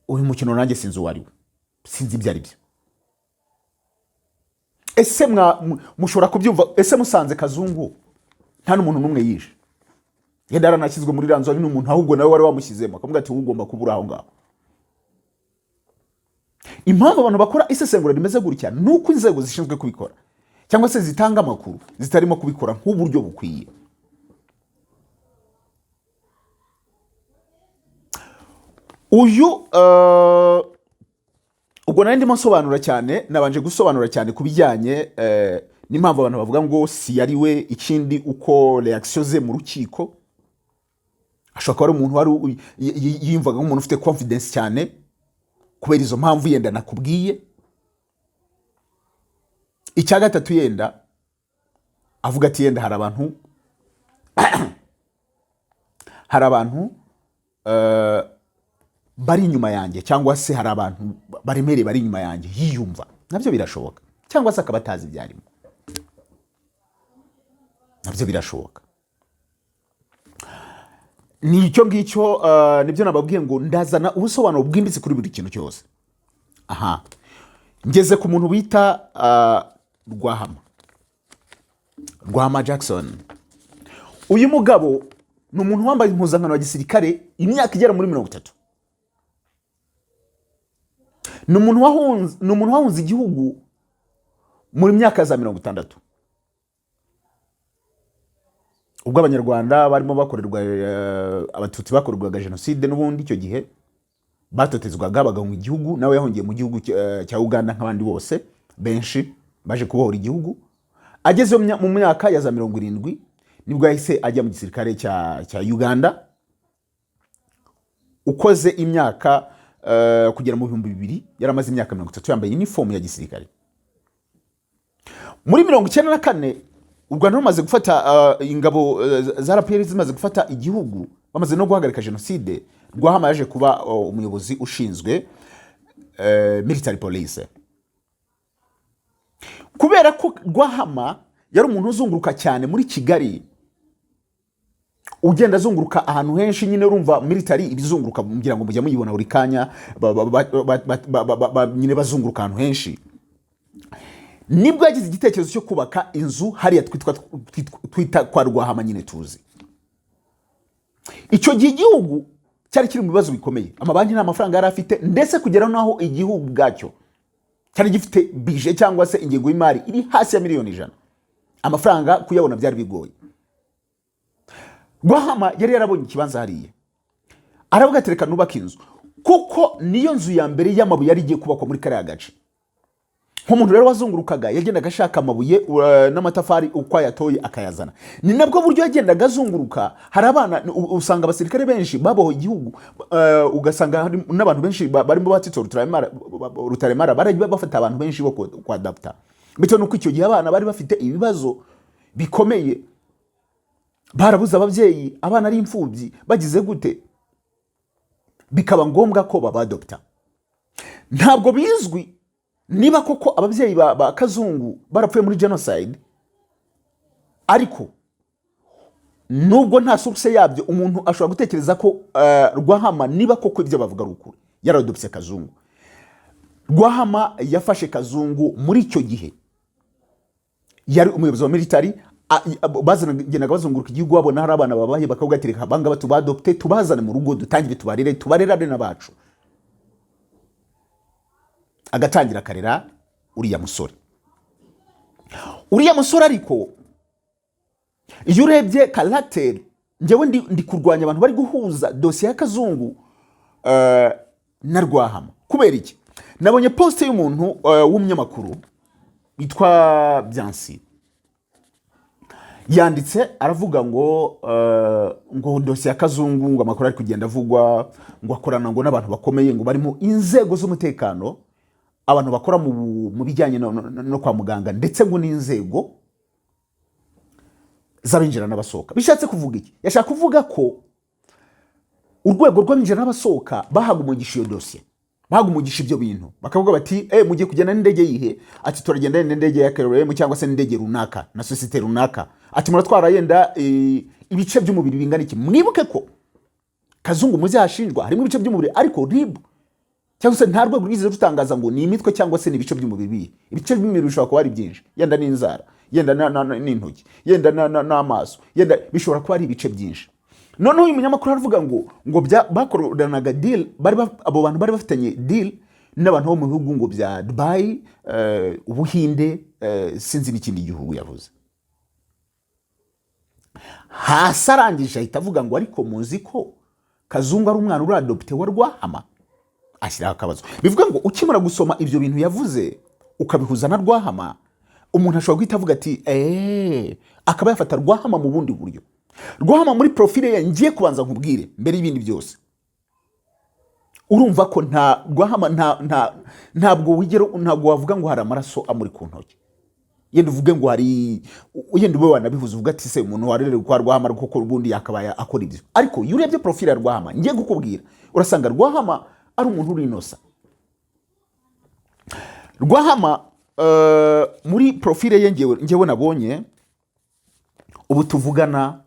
uyu mukino nanjye sinzi uwo ari we, sinzi ibyo ari byo. Ese mushobora kubyumva? Ese musanze Kazungu nta n'umuntu n'umwe yishe, yenda aranashyizwe muri ranzo ari n'umuntu ahubwo nawe wari wamushyizemo akavuga ati ugomba kubura aho ngaho. Impamvu abantu bakora isesengura rimeze gutya nuko inzego zishinzwe kubikora cyangwa se zitanga amakuru zitarimo kubikora nk'uburyo bukwiye. Uyu ubwo nari ndimo nsobanura cyane, nabanje gusobanura cyane kubijyanye n'impamvu abantu bavuga ngo si yari we, ikindi uko reaction ze mu rukiko. Ashobora kuba ari umuntu wari yiyumvaga nk'umuntu ufite confidence cyane kubera izo mpamvu yenda nakubwiye. Icya gatatu, yenda avuga ati yenda hari abantu bari inyuma yanjye, cyangwa se hari abantu baremereye bari inyuma yanjye, yiyumva. Nabyo birashoboka, cyangwa se akaba atazi ibyarimo, nabyo birashoboka. Nicyo ngicyo nibyo nababwiye ngo ndazana ubusobanuro bwimbitse kuri buri kintu cyose. Aha, ngeze ku muntu bita Rwahama Jackson. Uyu mugabo ni umuntu wambaye impuzankano ya gisirikare imyaka igera muri 30. Ni umuntu wahunze igihugu muri myaka za 60, ubwo abanyarwanda barimo bakorerwa abatutsi bakorerwaga jenoside n'ubundi icyo gihe batotezwaga bagahunga igihugu. Nawe yahungiye mu gihugu cya Uganda nk'abandi bose benshi baje kubohora igihugu. Ageze mu myaka ya za 70 nibwo yahise ajya mu gisirikare cya Uganda, ukoze imyaka kugera mu 2000 yaramaze imyaka 30 yambaye uniform ya gisirikare. Muri 1994 u Rwanda rumaze gufata ingabo za RPR zimaze gufata igihugu, bamaze no guhagarika jenoside. Rwahama yaje kuba umuyobozi ushinzwe military police. Kubera ko Rwahama yari umuntu uzunguruka cyane muri Kigali, ugenda azunguruka ahantu henshi, nyine urumva military ibizunguruka mugira ngo mujya muyibona buri kanya, nyine bazunguruka ahantu henshi. Nibwo yagize igitekerezo cyo kubaka inzu hariya twita kwa Rwahama nyine tuzi. Icyo gihe igihugu cyari kiri mu bibazo bikomeye, amabanki nta mafaranga yari afite, ndetse kugera naho igihugu bwacyo cyari gifite budget cyangwa se ingengo y'imari iri hasi ya miliyoni 100. Amafaranga kuyabona byari bigoye. Rwahama yari yarabonye ikibanza hariya, aravuga ati reka nubaka inzu, kuko niyo nzu ya mbere y'amabuye yari igiye kubakwa muri kariya gace. nk'umuntu rero wazungurukaga yagendaga ashaka amabuye n'amatafari uko ayatoye akayazana. Ni nabwo buryo yagendaga azunguruka. Hari abana usanga abasirikare benshi baboho igihugu, ugasanga hari n'abantu benshi barimo batito rutaremara bari bafata abantu benshi bo kwa adapta, bitewe nuko icyo gihe abana bari bafite ibibazo bikomeye, barabuze ababyeyi, abana ari imfubyi, bagize gute, bikaba ngombwa ko babadopta. Ntabwo bizwi niba koko ababyeyi ba Kazungu barapfuye muri genocide, ariko nubwo nta source yabyo umuntu ashobora gutekereza ko Rwahama niba koko ibyo bavuga ari ukuri yaradopse Kazungu. Rwahama yafashe Kazungu muri icyo gihe yari umuyobozi wa military, bazanaga bazunguruka igihugu babona hari abana babaye bakavugatireka banga batubadopte tubazane mu rugo dutangire tubarerane n'abacu. Agatangira karera uriya musore. Uriya musore ariko iyo urebye character, njyewe ndi kurwanya abantu bari guhuza dosiye ya Kazungu na Rwahama. Kubera iki? Nabonye poste y'umuntu w'umunyamakuru witwa Byansi, yanditse aravuga ngo dosiye ya Kazungu, ngo amakuru ari kugenda avugwa, ngo akorana ngo n'abantu bakomeye, ngo barimo inzego z'umutekano, abantu bakora mu bijyanye no kwa muganga, ndetse ngo n'inzego z'abinjira n'abasohoka. Bishatse kuvuga iki? Yashaka kuvuga ko urwego rw'abinjira n'abasohoka bahagumugisha iyo dosiye, bahagumugisha ibyo bintu, bakavuga bati mugiye kugenda n'indege yihe, ati turagenda n'indege ya KLM cyangwa se n'indege runaka na societe runaka, ati muratwara yenda ibice by'umubiri bingana iki. Mwibuke ko Kazungu muzashinjwa harimo ibice by'umubiri, ariko RIB cyangwa se nta rwego rwize rutangaza ngo ni imitwe cyangwa se n'ibice by'umubiri. Ibice by'umubiri bishobora kuba ari byinshi, yenda n'inzara, yenda n'intoki, yenda n'amaso, yenda bishobora kuba ari ibice byinshi. Noneho uyu munyamakuru aravuga ngo bakoranaga deal, abo bantu bari bafitanye deal n'abantu bo mu bihugu ngo bya Dubai, Ubuhinde, sinzi n'ikindi gihugu yavuze. Hasi arangije ahita avuga ngo ariko muzi ko Kazungu ari umwana uradopte wa Rwahama. Ashyiraho akabazo. Bivuga ngo ukimara gusoma ibyo bintu yavuze ukabihuza na Rwahama, umuntu ashobora guhita avuga ati akaba yafata Rwahama mu bundi buryo. Rwahama muri profile ye ngiye kubanza nkubwire mbere y'ibindi byose, urumva ko nta Rwahama ntabwo wavuga ngo hari amaraso amuri ku ntoki, yenda uvuge ngo hari, yenda ube wanabihuza uvuga ati se umuntu warere kwa Rwahama kuko ubundi yakabaya akora ibyo. Ariko iyo urebye profile ya Rwahama ngiye gukubwira, urasanga Rwahama ari umuntu uri inosa. Rwahama muri profile ye ngewe nabonye ubu tuvugana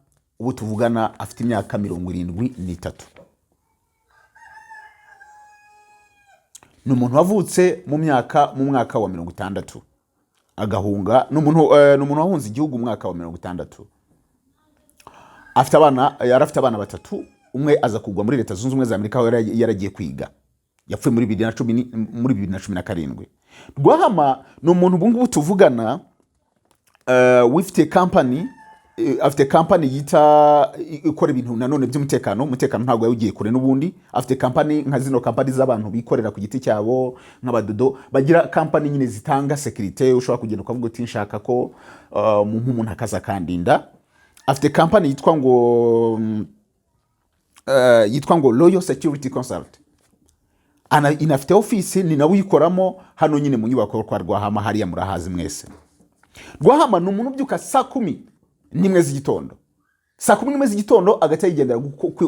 afite imyaka 73. Ni umuntu wavutse mu mwaka wa 60 agahunga. Ni umuntu wahunze igihugu mu mwaka wa 60. Yarafite abana batatu, umwe aza kugwa muri Leta Zunze Ubumwe za Amerika aho yaragiye kwiga, yapfuye muri 2017. Rwahama ni umuntu ubungubu tuvugana wifite company, afite company yita ikora ibintu nanone by'umutekano. Umutekano ntabwo yawugiye kure n'ubundi. Afite company nka zino company z'abantu bikorera ku giti cyabo nk'abadodo, bagira company nyine zitanga security, ushobora kugenda ukavuga uti nshaka ko umuntu akaza kandinda. Afite company yitwa ngo Royal Security Consult. Inafite office ni nawe uyikoramo hano nyine mu nyubako kwa Rwahama hariya murahazi mwese. Rwahama ni umuntu ubyuka saa 10:00 z'igitondo, saa 10:00 z'igitondo agahita yigendera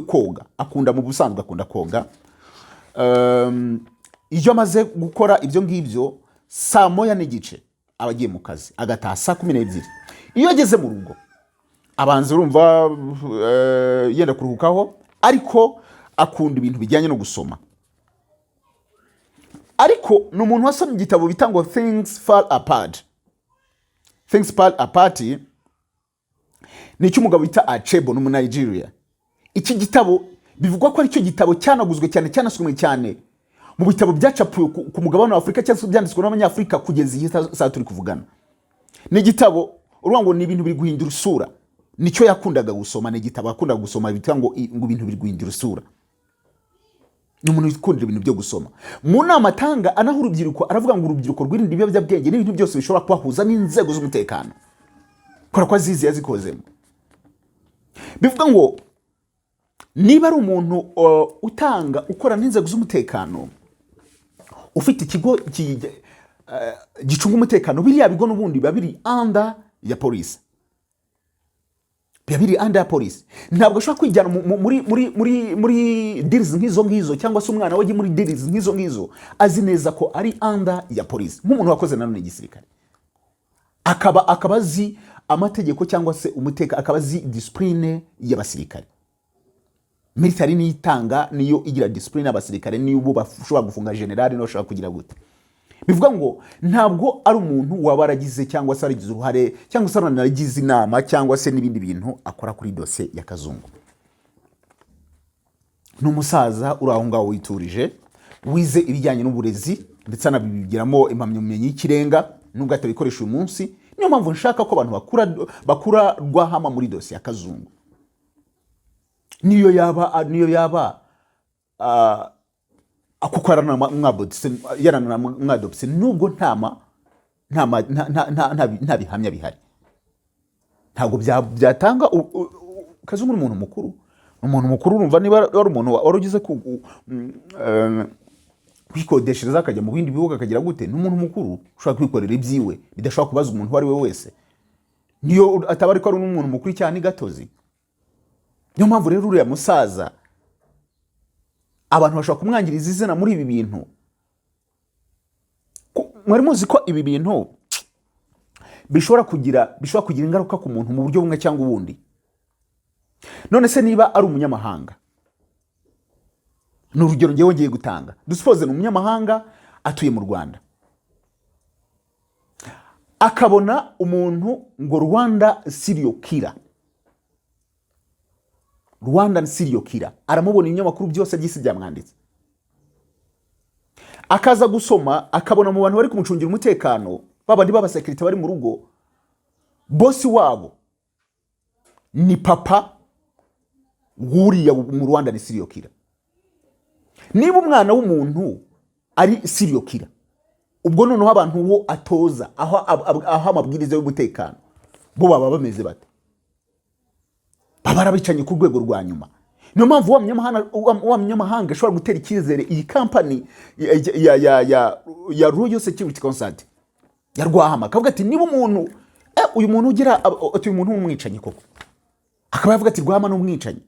koga. Akunda mu busanzwe akunda koga. Iyo amaze gukora ibyo ngibyo saa 1:15 abagiye mu kazi, agataha saa 12:00. Iyo ageze mu rugo abanza urumva yenda kuruhukaho, ariko akunda ibintu bijyanye no gusoma. Ariko ni umuntu wasomye igitabo bita ngo Things Fall Apart. Things Fall Apart ni cy'umugabo bita Achebo no mu Nigeria. Iki gitabo bivugwa ko ari cyo gitabo cyanaguzwe cyane, cyanasomwe cyane mu bitabo byacapuye ku mugabane wa Afrika, cyangwa byanditswe n'abanyafrika kugeza iyi saa turi kuvugana. Ni igitabo urumva ngo ni ibintu biri guhindura isura. Nicyo yakundaga gusoma, ni igitabo yakundaga gusoma bita ngo ibintu biri guhindura isura. ni umuntu wikundira ibintu byo gusoma. Mu nama atanga anaho urubyiruko aravuga ngo urubyiruko rwirinda ibiyobyabwenge n'ibintu byose bishobora kubahuza n'inzego z'umutekano kora kwa zizi yazikozemo. Bivuga ngo niba ari umuntu utanga ukora n'inzego z'umutekano ufite ikigo gicunga umutekano, biriya bigo n'ubundi biba biri under ya polisi, biba biri under ya polisi. Ntabwo ashobora kwijyana muri deals nk'izo cyangwa se umwana wagiye muri deals nk'izo azi neza ko ari under ya polisi, nk'umuntu wakoze nanone igisirikare akaba azi amategeko cyangwa se umuteka, akaba azi discipline y'abasirikare. Military ni itanga niyo igira discipline y'abasirikare, niyo ubu bashobora gufunga general no shaka kugira gute. Bivuga ngo ntabwo ari umuntu wabaragize cyangwa se aragize uruhare cyangwa se aranagize inama cyangwa se n'ibindi bintu akora kuri dosiye ya Kazungu. N'umusaza uri aho ngaho witurije, wize ibijyanye n'uburezi ndetse anabigiramo impamyabumenyi y'ikirenga nubwo atabikoresha uyu munsi. Niyo mpamvu nshaka ko abantu bakura rwahama muri dosiye ya Kazungu. Niyo yaba akukorana mwadopse nubwo nta bihamya bihari, ntabwo byatanga. Kazungu ni umuntu mukuru, urumva niba ari umuntu warugize kwikodeshereza akajya mu bindi bihugu akagira gute, ni umuntu mukuru ushobora kwikorera ibyiwe bidashobora kubaza umuntu uwo ari we wese, niyo ataba ariko ari umuntu mukuru cyane gatozi. Niyo mpamvu rero uriya musaza abantu bashobora kumwangiriza izina muri ibi bintu. Mwari muzi ko ibi bintu bishobora kugira ingaruka ku muntu mu buryo bumwe cyangwa ubundi. None se niba ari umunyamahanga, ni urugero ngewe ngiye gutanga, dusupoze ni umunyamahanga atuye mu Rwanda, akabona umuntu ngo Rwanda serial killer, aramubona ibinyamakuru byose by'isi byamwanditse, akaza gusoma akabona mu bantu bari kumucungira umutekano babandi b'abasekirite bari mu rugo, bosi wabo ni papa wuriya mu Rwanda ni serial killer. Niba umwana w'umuntu ari serial killer, ubwo noneho abantu wo atoza aho amabwiriza y'umutekano bo baba bameze bate? Baba arabicanye ku rwego rwa nyuma. Niyo mpamvu wa munyamahanga ashobora gutera icyizere iyi company ya Royal Security Consult ya RWAHAMA, akavuga ati niba umuntu uyu muntu ugira uyu muntu w'umwicanyi koko, akaba yavuga ati RWAHAMA ni umwicanyi,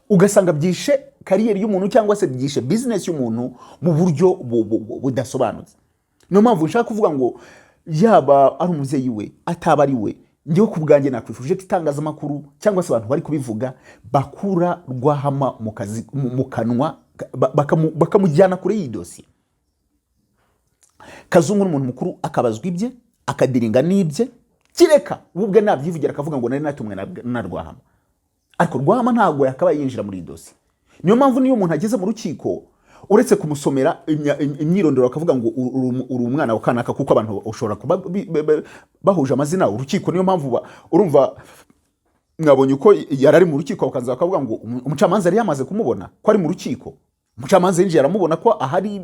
ugasanga byishe kariyeri y'umuntu cyangwa se byishe business y'umuntu mu buryo budasobanutse. Niyo mpamvu nshaka kuvuga ngo yaba ari umuvyeyi we ataba ari we, ngiye kubwanjye nakwifuje itangazamakuru cyangwa se abantu bari kubivuga bakura RWAHAMA mu kanwa bakamujyana kure y'idosiye. Kazungu n'umuntu mukuru akabazwa ibye akadiringa n'ibye, kireka ubwe nabyivugira akavuga ngo nari natumwe na RWAHAMA, ariko RWAHAMA ntabwo yakabaye yinjira muri idosiye. Niyo mpamvu niyo umuntu ageze mu rukiko uretse kumusomera imyirondoro akavuga ngo uri umwana wa kanaka, kuko abantu ushobora kuba bahuje amazina urukiko. Niyo mpamvu urumva mwabonye uko yarari mu rukiko bakaza bakavuga ngo umucamanza yari yamaze kumubona ko ari mu rukiko. Umucamanza yinjiye aramubona ko ahari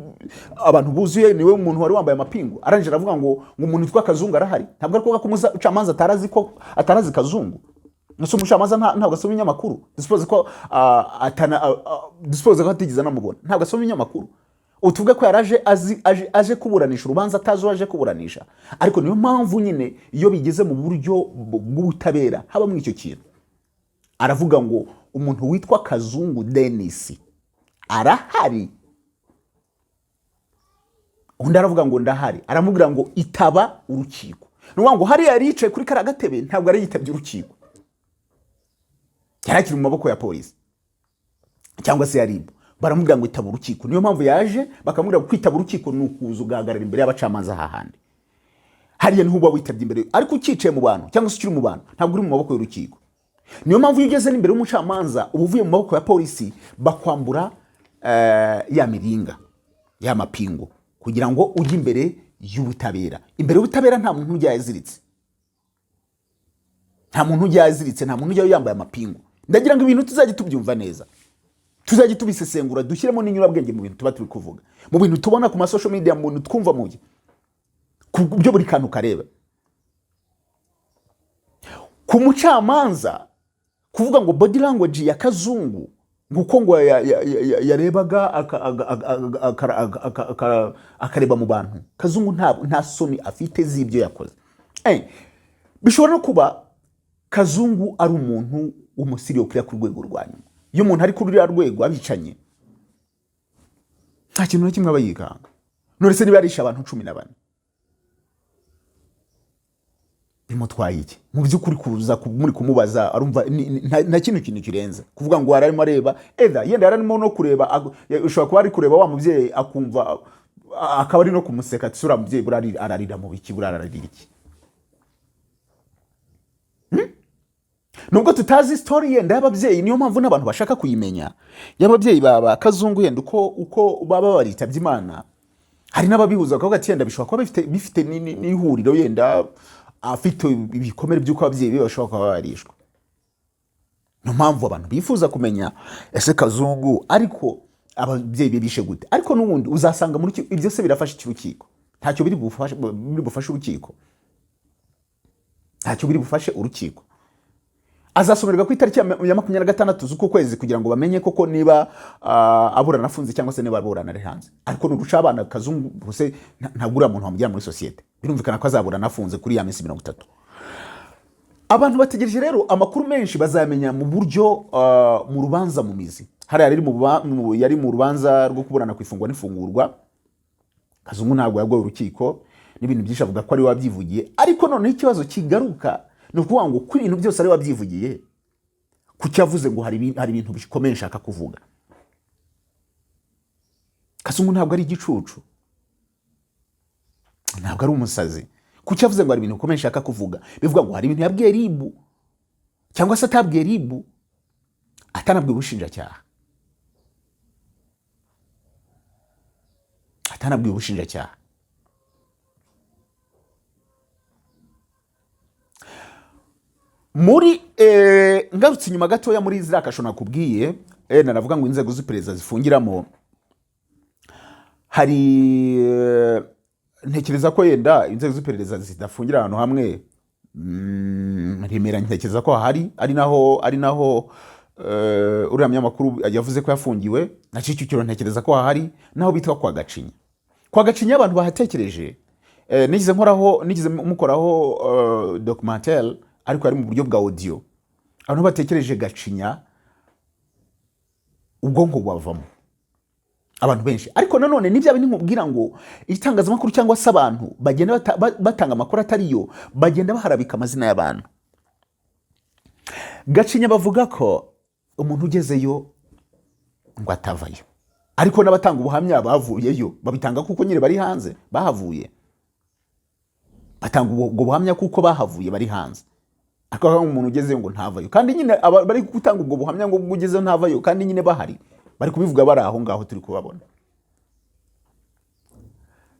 abantu buzuye, niwe umuntu wari wambaye amapingu, arangije aravuga ngo umuntu witwa Kazungu arahari. Ntabwo ari kuvuga ko umucamanza atarazi Kazungu. Nso umucamanza ntabwo asoma inyamakuru, dispose ko atigeze namubona, ntabwo asoma inyamakuru. Utuvuge ko yaraje aje kuburanisha urubanza atazo aje kuburanisha. Ariko niyo mpamvu nyine iyo bigeze mu buryo bw'ubutabera haba muri icyo kintu, aravuga ngo umuntu witwa Kazungu Dennis arahari, undi aravuga ngo ndahari, aramubwira ngo itaba urukiko. Nuvuga ngo hari yari yicaye kuri karagatebe, ntabwo ari yitabye urukiko, yarakiri mu maboko ya polisi cyangwa se yaribu, baramubwira ngo itaba urukiko. Niyo mpamvu yaje bakamubwira kwitaba urukiko ni ukuza ugahagarara imbere y'abacamanza hahandi. Hariya niho uba witabye imbere, ariko ukicaye mu bantu cyangwa se ukiri mu bantu ntabwo uri mu maboko y'urukiko. Niyo mpamvu iyo ugeze n'imbere y'umucamanza uba uvuye mu maboko ya polisi, bakwambura ya miringa ya mapingu kugira ngo ujye imbere y'ubutabera. Imbere y'ubutabera nta muntu ujya yaziritse, nta muntu ujya yambaye amapingu. Ndagira ngo ibintu tuzajye tubyumva neza. tuzajya tubisesengura dushyiremo n'inyurabwenge mu bintu tuba turi kuvuga, mu bintu tubona ku ma social media, mu bintu twumva mu byo buri kantu kareba. Ku mucamanza kuvuga ngo body language ya Kazungu nguko ngo yarebaga akareba mu bantu, Kazungu nta soni afite z'ibyo yakoze. Bishobora no kuba Kazungu ari umuntu w'umusiriyo kuri ku rwego rwa nyuma. Iyo umuntu ari kuri rwego abicanye nta kintu na kimwe aba yikanga. None se niba yarisha abantu 14 bimutwaye iki? Mu by'ukuri kuza muri kumubaza arumva nta kintu kirenze kuvuga ngo ararimo areba, either yenda yararimo no kureba, ushobora kuba ari kureba wa mubyeyi akumva akaba ari no kumuseka ati sura mubyeyi burari ararira mu biki, burararira iki. Nubwo tutazi story yenda y'ababyeyi, niyo mpamvu n'abantu bashaka kuyimenya y'ababyeyi baba Kazungu yenda uko baba baritabye Imana. Hari n'ababihuza bakavuga ati yenda bishobora kuba bifite n'ihuriro, yenda afite ibikomere by'uko ababyeyi be bashobora kuba barishwe. Niyo mpamvu abantu bifuza kumenya ese Kazungu ariko ababyeyi be bishe gute. Ariko n'ubundi uzasanga muri ibyo se birafasha ikirukiko, ntacyo biri bufashe urukiko, ntacyo biri bufashe urukiko. Azasomerwa ku itariki ya 26 z'uko kwezi kugira ngo bamenye koko niba aburana afunze cyangwa se niba aburana ari hanze. Ariko nuruca abana Kazungu bose ntagura muntu wamujyana muri societe, birumvikana ko azaburana afunze kuri ya minsi 30. Abantu bategereje rero amakuru menshi bazamenya mu buryo mu rubanza mu mizi. Hari yari mu rubanza rwo kuburana kwifungwa n'ifungurwa. Kazungu ntabwo yabwo urukiko n'ibintu byinshi avuga ko ari wabyivugiye, ariko none ikibazo kigaruka no kuvuga ngo ku ibintu byose ari wabyivugiye, kuki yavuze ngo hari ibintu bikomeye nshaka kuvuga. Kazungu ntabwo ari igicucu, ntabwo ari umusazi. Kuki yavuze ngo hari ibintu bikomeye nshaka kuvuga? Bivuga ngo hari ibintu yabwiye RIB cyangwa se atabwiye RIB, atanabwiye ubushinjacyaha, atanabwiye ubushinjacyaha. Muri ngarutse inyuma gatoya muri zira kasho nakubwiye, naravuga ngo inzego z'iperereza zifungiramo, hari ntekereza ko yenda inzego z'iperereza zidafungira ahantu hamwe, Remera ntekereza ko ari naho uriya munyamakuru yavuze ko yafungiwe, na Kicukiro ntekereza ko hari naho bitwa kwa Gacinya. Kwa Gacinya abantu bahatekereje, nigize mukoraho documentaire ariko ari mu buryo bwa audio. Abantu batekereje Gacinya ubwonko bwavamo abantu benshi. Ariko nanone nibyo abindi nkubwira ngo itangazamakuru cyangwa se abantu bagenda batanga amakuru atariyo, bagenda baharabika amazina y'abantu. Gacinya bavuga ko umuntu ugezeyo ngo atavayo, ariko n'abatanga ubuhamya bavuyeyo babitanga kuko nyine bari hanze bahavuye, batanga ubwo buhamya kuko bahavuye bari hanze. Akaba umuntu ugezeyo ngo ntavayo, kandi nyine bari gutanga ubwo buhamya ngo ugezeyo ntavayo, kandi nyine bahari bari kubivuga bari aho ngaho turi kubabona.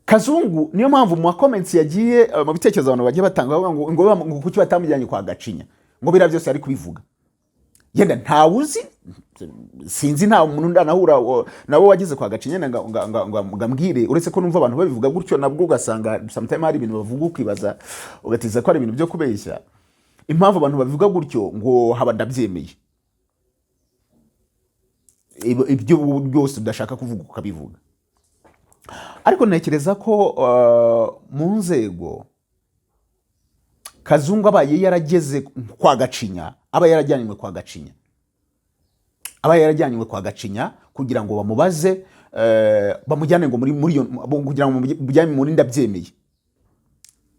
Kazungu niyo mpamvu mu comments yagiye mu bitekerezo abantu bagiye batanga ngo kuki batamujyanye kwa Gacinya, ngo bira byose ari kubivuga. Yenda ntawuzi, sinzi nta umuntu ndanahura nabo wageze kwa Gacinya ngambwire, uretse ko numva abantu babivuga gutyo, nabwo ugasanga sometimes hari ibintu bavuga ukibaza ugatiza ko ari ibintu byo kubeshya. Impamvu abantu babivuga gutyo ngo haba ndabyemeye, ibyo byose udashaka kuvuga ukabivuga. Ariko ntekereza ko mu nzego Kazungu abaye yarageze kwa Gacinya, aba yarajyanywe kwa Gacinya kugira ngo bamubaze, bamujyane ngo muri yo kugira ngo bujyane muri ndabyemeye.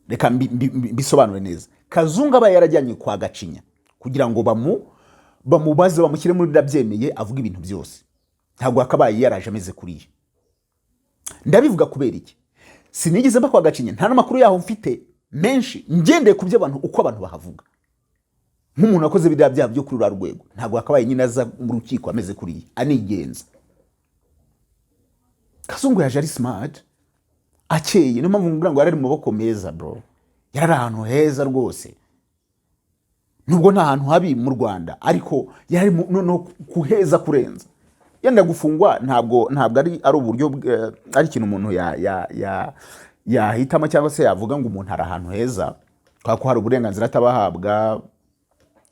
Reka bisobanure neza. Kazungu aba yarajyanywe kwa Gacinya kugira ngo bamubaze, bamushyire muri ndabyemeye avuga ibintu byose. Ntabwo akabaye yaraje ameze kuriye. Ndabivuga kubera iki? Sinigeze mba kwa Gacinya, nta namakuru yaho mfite menshi ngendeye ku byo abantu uko abantu bahavuga. Nk'umuntu akoze bidya byaha byo kuri rwego, ntabwo akabaye nyine aza mu rukiko ameze kuriye anigenza. Kazungu yaje ari smart, akeye, niyo mpamvu ngira ngo yarari mu maboko meza bro. Yarari ahantu heza rwose. Nubwo nta hantu habi mu Rwanda, ariko yari no kuheza kurenza. yenda gufungwa ntabwo ari uburyo ari ikintu umuntu yahitamo cyangwa se yavuga ngo umuntu ari ahantu heza ko hari uburenganzira atabahabwa,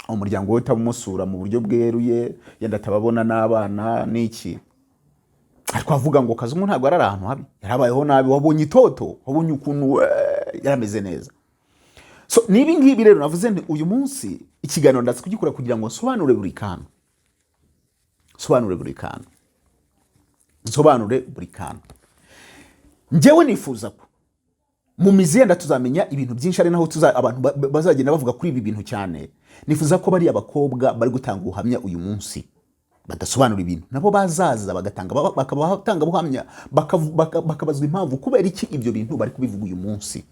umuryango we utamusura mu buryo bweruye, yenda atababona n'abana n'iki. Ariko avuga ngo Kazungu ntabwo ari ahantu habi, yarabayeho nabi, wabonye itoto, wabonye ukuntu yarameze neza. So nibi ngibi rero navuze nti uyu munsi ikiganiro ndatse kugikora kugira ngo nsobanure buri kantu. Nsobanure buri kantu. Njyewe nifuza ko mu mizi yenda tuzamenya ibintu byinshi, ari naho abantu bazagenda bavuga kuri ibi bintu cyane. Nifuza ko bari abakobwa bari gutanga ubuhamya uyu munsi badasobanura ibintu, nabo bazaza bakatanga ubuhamya, bakabazwa impamvu kubera iki ibyo bintu bari kubivuga uyu munsi.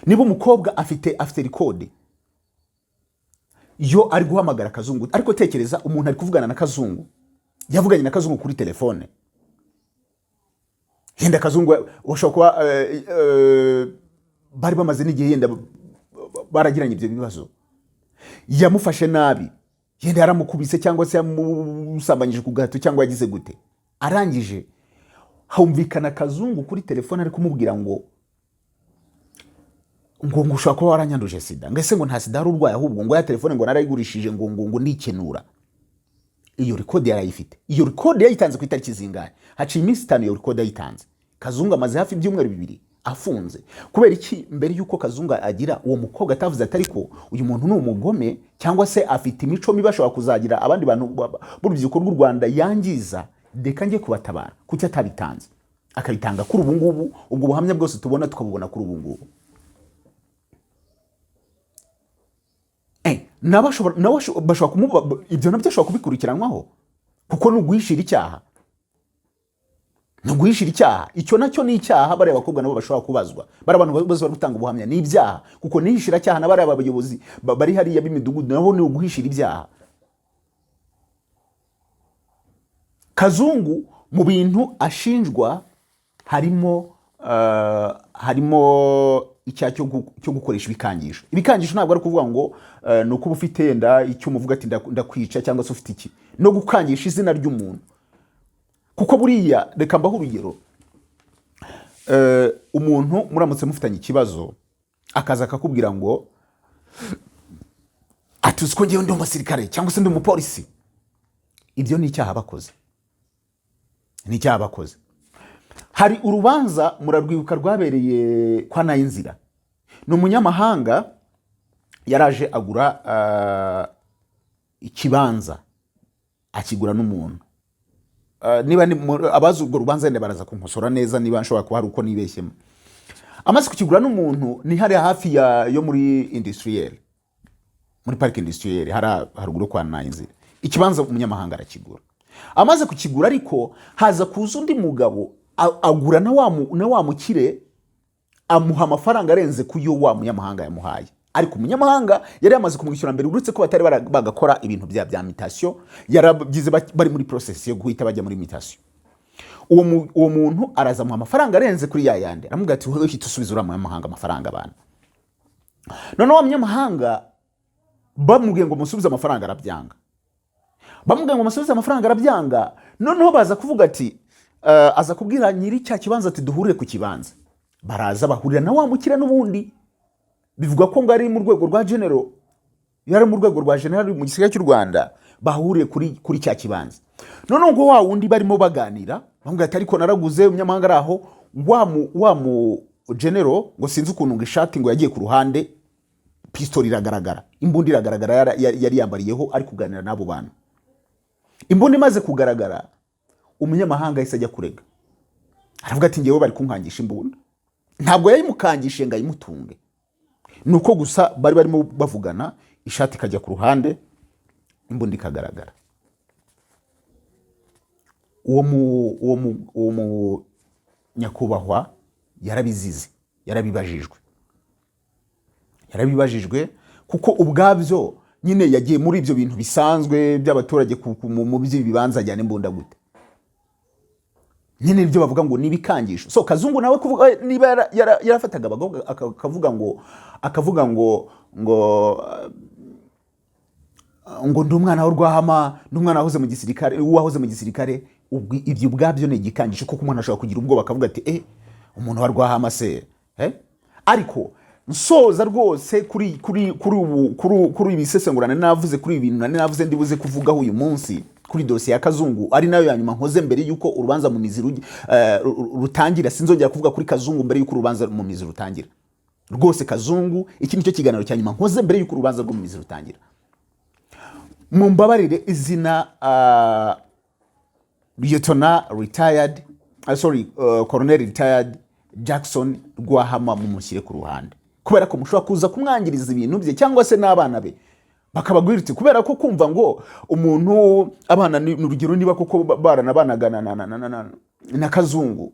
Niba umukobwa afite record yo ari guhamagara Kazungu, ariko tekereza umuntu ari kuvugana na Kazungu, yavuganye na Kazungu kuri telefone. Yenda Kazungu washobora kuba bari bamaze n'igihe yenda baragiranye ibyo bibazo, yamufashe nabi, yenda yaramukubise cyangwa se yamusambanyije ku gahato cyangwa yagize gute, arangije humvikana Kazungu kuri telefone ari kumubwira ngo ushobora kuba waranyanduje sida, ngese ngo nta sida ari urwaye, ahubwo ngo ya telefone ngo narayigurishije ngo ndikenura. Iyo record yarayifite, iyo record yayitanze ku itariki zingahe, haciye iminsi 5 iyo record yayitanze. Kazungu amaze hafi ibyumweru 2 afunze. Kubera iki? Mbere yuko Kazungu agira uwo mukobwa atavuze atari ko uyu muntu ni umugome cyangwa se afite imico mibi ashobora kuzagira abandi bantu b'urubyiruko rw'u Rwanda yangiza, deka ngiye kubatabara kuki atabitanze, akabitanga kuri ubu ngubu. Ubwo buhamya bwose tubona tukabubona kuri ubu ngubu. Bashobora kumuba ibyo nabyo ashobora kubikurikiranwaho, kuko nuguhishira icyaha. Icyo nacyo ni icyaha. Bari abakobwa nabo bashobora kubazwa, bari abantu bose bari gutanga ubuhamya, ni ibyaha, kuko nihishira cyaha. Nabari abayobozi bari hariya b'imidugudu nabo ni uguhishira ibyaha. Kazungu mu bintu ashinjwa harimo icyaha cyo gukoresha ibikangisho. Ibikangisho ntabwo ari kuvuga ngo nuko ufite yenda icyo umuvuga ati ndakwica cyangwa se ufite iki, no gukangisha izina ry'umuntu. Kuko buriya reka mbaho urugero, umuntu muramutse mufitanye ikibazo akaza akakubwira ngo atuzi ko ngewe ndi umusirikare cyangwa se ndi umupolisi, ibyo ni icyaha bakoze. Hari urubanza murarwibuka rwabereye kwa Nayinzira. Ni umunyamahanga yaraje agura ikibanza, akigura n'umuntu. Niba abazi urwo rubanza yenda baraza kunkosora neza niba nshobora kuba hari uko nibeshyemo. Amaze kukigura n'umuntu ni hari hafi yo muri industriel, muri park industriel, haruguru kwa Nayinzira. Ikibanza umunyamahanga arakigura. Amaze kukigura ariko haza kuza undi mugabo agura na wa mukire, amuha amafaranga arenze kuyo wa munyamahanga yamuhaye. Ariko umunyamahanga yari yamaze kumwishyura mbere, uretse ko batari bagakora ibintu bya mutation, yarabyize bari muri process yo guhita bajya muri mutation. Uwo muntu araza mu amafaranga arenze kuri yayande, aramubwira ati wowe hita usubiza uriya munyamahanga amafaranga abana. None wa munyamahanga bamubwiye ngo musubize amafaranga arabyanga. Noneho baza kuvuga ati aza kubwira nyiri cya kibanza ati duhurire ku kibanza. Baraza bahurira na wa mukire n'ubundi, bivuga ko ngari mu rwego rwa general, yari mu rwego rwa general mu gisirikare cy'u Rwanda, bahuriye kuri cya kibanza. None ngo wa wundi barimo baganira, bamubwira ati ariko naraguze umunyamahanga araho, wa mu general ngo sinzi ukuntu ngo ishati ngo yagiye ku ruhande, pistol iragaragara, imbundi iragaragara yari yambariyeho ari kuganira n'abo bantu. Imbundi imaze kugaragara, umunyamahanga yahise ajya kurega. Aravuga ati ngewe bari kunkangisha imbunda. Ntabwo yayimukangishe ngo ayimutunge, nuko gusa bari barimo bavugana, ishati ikajya ku ruhande, imbundi ikagaragara. Uwo nyakubahwa yarabizize, yarabibajijwe kuko ubwabyo nyine yagiye muri ibyo bintu bisanzwe by'abaturage mu by'ibibanza ajyana imbunda gute. Nyine ibyo bavuga ngo nibikangisho. So Kazungu nawe kuvuga niba yarafataga akavuga ngo ngo ndi umwana w'urwahama, ndi umwana wahoze mu gisirikare, wahoze mu gisirikare. Ibyo ubwabyo ni igikangisho kuko umuntu ashobora kugira ubwoba akavuga ati umuntu wa rwahama se ariko nsoza rwose kuri ibisesengurane navuze, kuri ibintu navuze ndibuze kuvugaho uyu munsi kuri dosiye ya Kazungu, ari nayo ya nyuma nkoze mbere yuko urubanza mu mizi rutangira. Sinzongera kuvuga kuri Kazungu mbere yuko urubanza mu mizi rutangira. Rwose Kazungu iki nicyo kiganiro cya nyuma nkoze mbere yuko urubanza rwo mu mizi rutangira. Mumbabarire izina Colonel retired Jackson Rwahama mumushyire ku ruhande, kubera ko mushobora kuza kumwangiriza ibintu bye cyangwa se n'abana be bakabagwiriti, kubera ko kumva ngo umuntu abana n'urugero niba koko baranabanaga na Kazungu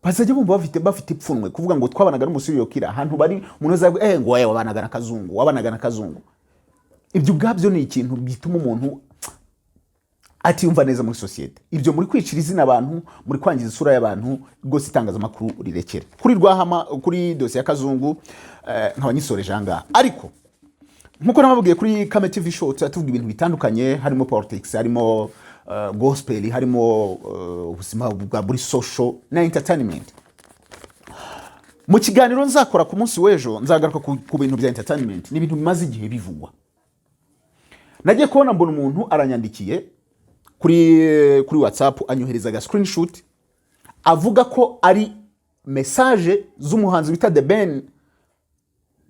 bazajya bumva bafite ipfunwe kuvuga ngo twabanaga n'umusiriyo kira ahantu bari umuntu azavuga ngo wabanaga na Kazungu. Ibyo ubwabyo ni ikintu bituma umuntu atiyumva neza muri societe. Ibyo muri kwicira izina abantu, muri kwangiza isura y'abantu, rwose itangazamakuru rirekere. Kuri Rwahama, kuri dosiye ya Kazungu nk'abanyisoreje ahangaha. Ariko nkuko nababwiye kuri Kame TV show tuvuga ibintu bitandukanye, harimo politics, harimo gospel, harimo ubuzima bwa buri social na entertainment. Mu kiganiro nzakora ku munsi w'ejo nzagaruka ku bintu bya entertainment, ni ibintu bimaze igihe bivugwa. Nagiye kubona mbona umuntu aranyandikiye kuri WhatsApp anyohereza aga screenshot avuga ko ari message z'umuhanzi bita The Ben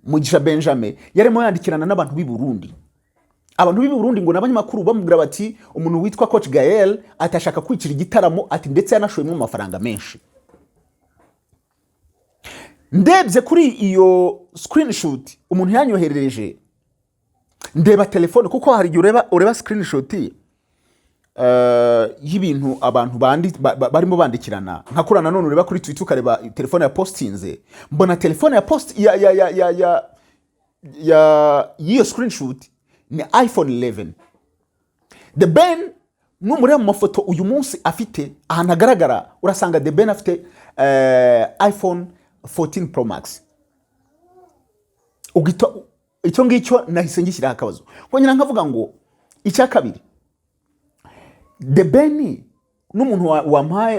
Mugisha Benjamin yarimo yandikirana n'abantu b'i Burundi. Abantu b'i Burundi ngo n'abanyamakuru bamubwira bati umuntu witwa Coach Gael atashaka kwicira igitaramo, ati ndetse yanashoyemo amafaranga menshi. Ndebye kuri iyo screenshot umuntu yanyoherereje, ndeba telefone kuko hari ureba screenshot y'ibintu abantu barimo bandikirana, nkakurana none ureba kuri Twitter ukareba telefone ya postinze, mbona telefone ya post iyo screenshot ni iPhone 11. The Ben muri mu mafoto uyu munsi afite ahantu agaragara urasanga The Ben afite iPhone 14 Pro Max. Icyo ngicyo nahise ngishyiraho akabazo kongera nkavuga ngo icya kabiri, The Ben n'umuntu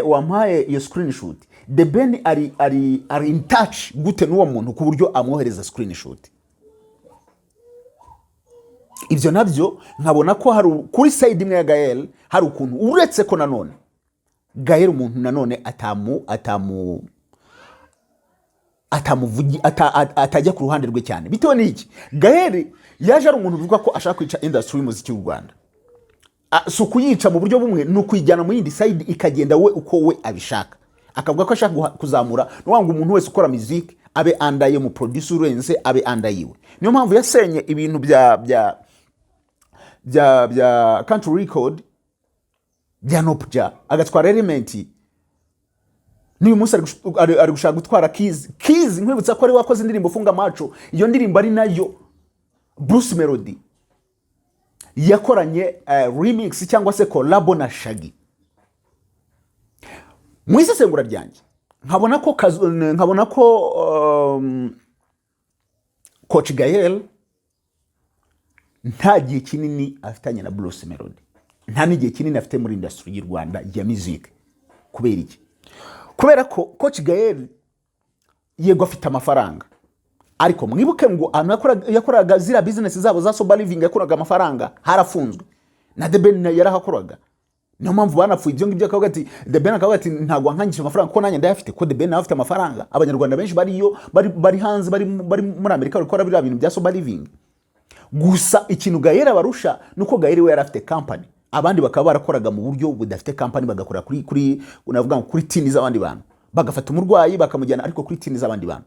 wampaye iyo screenshot, The Ben ari in touch gute n'uwo muntu ku buryo amwohereza screenshot. Ibyo nabyo nkabona ko hari kuri side imwe ya Gael hari ukuntu, uretse ko nanone Gael umuntu nanone atajya ku ruhande rwe cyane, bitewe n'iki Gael yaje ari umuntu uvuga ko ashaka kwica industry y'umuziki w'u Rwanda. So kuyica mu buryo bumwe no kwijyana mu yindi side ikagenda we uko we abishaka, akavuga ko ashaka kuzamura n'uwanga umuntu wese ukora music abe andaye mu producer urenze abe andayiwe. Niyo mpamvu yasenye ibintu bya country record bya Nopja agatwara element. N'uyu munsi ari gushaka gutwara Keys nkwibutsa ko ari wakoze indirimbo Funga Macho. Iyo ndirimbo ari nayo Bruce Melody yakoranye remix cyangwa se collab na Shaggy. Mwise sengura ryanjye nkabona ko Coach Gael nta gihe kinini afitanye na Bruce Melody, nta n'igihe kinini afite muri industry y'u Rwanda ya music. Kubera iki? Kubera ko Coach Gael yego afite amafaranga, ariko mwibuke ngo yakoraga zira business zabo za Sober Living, yakoraga amafaranga harafunzwe na The Ben yarahakoraga. Niyo mpamvu banapfuye ibyo ngibyo akavuga ati The Ben akavuga ati ntabwo nkangisha amafaranga ko nanjye ndayafite, ko The Ben afite amafaranga. Abanyarwanda benshi bari hanze bari muri Amerika bakora biriya bintu bya Sober Living. Gusa ikintu Gael abarusha nuko Gael we yarafite company, abandi bakaba barakoraga mu buryo budafite company, bagakora kuri unavuga ngo kuri tini z'abandi bantu, bagafata umurwayi bakamujyana ariko kuri tini z'abandi bantu.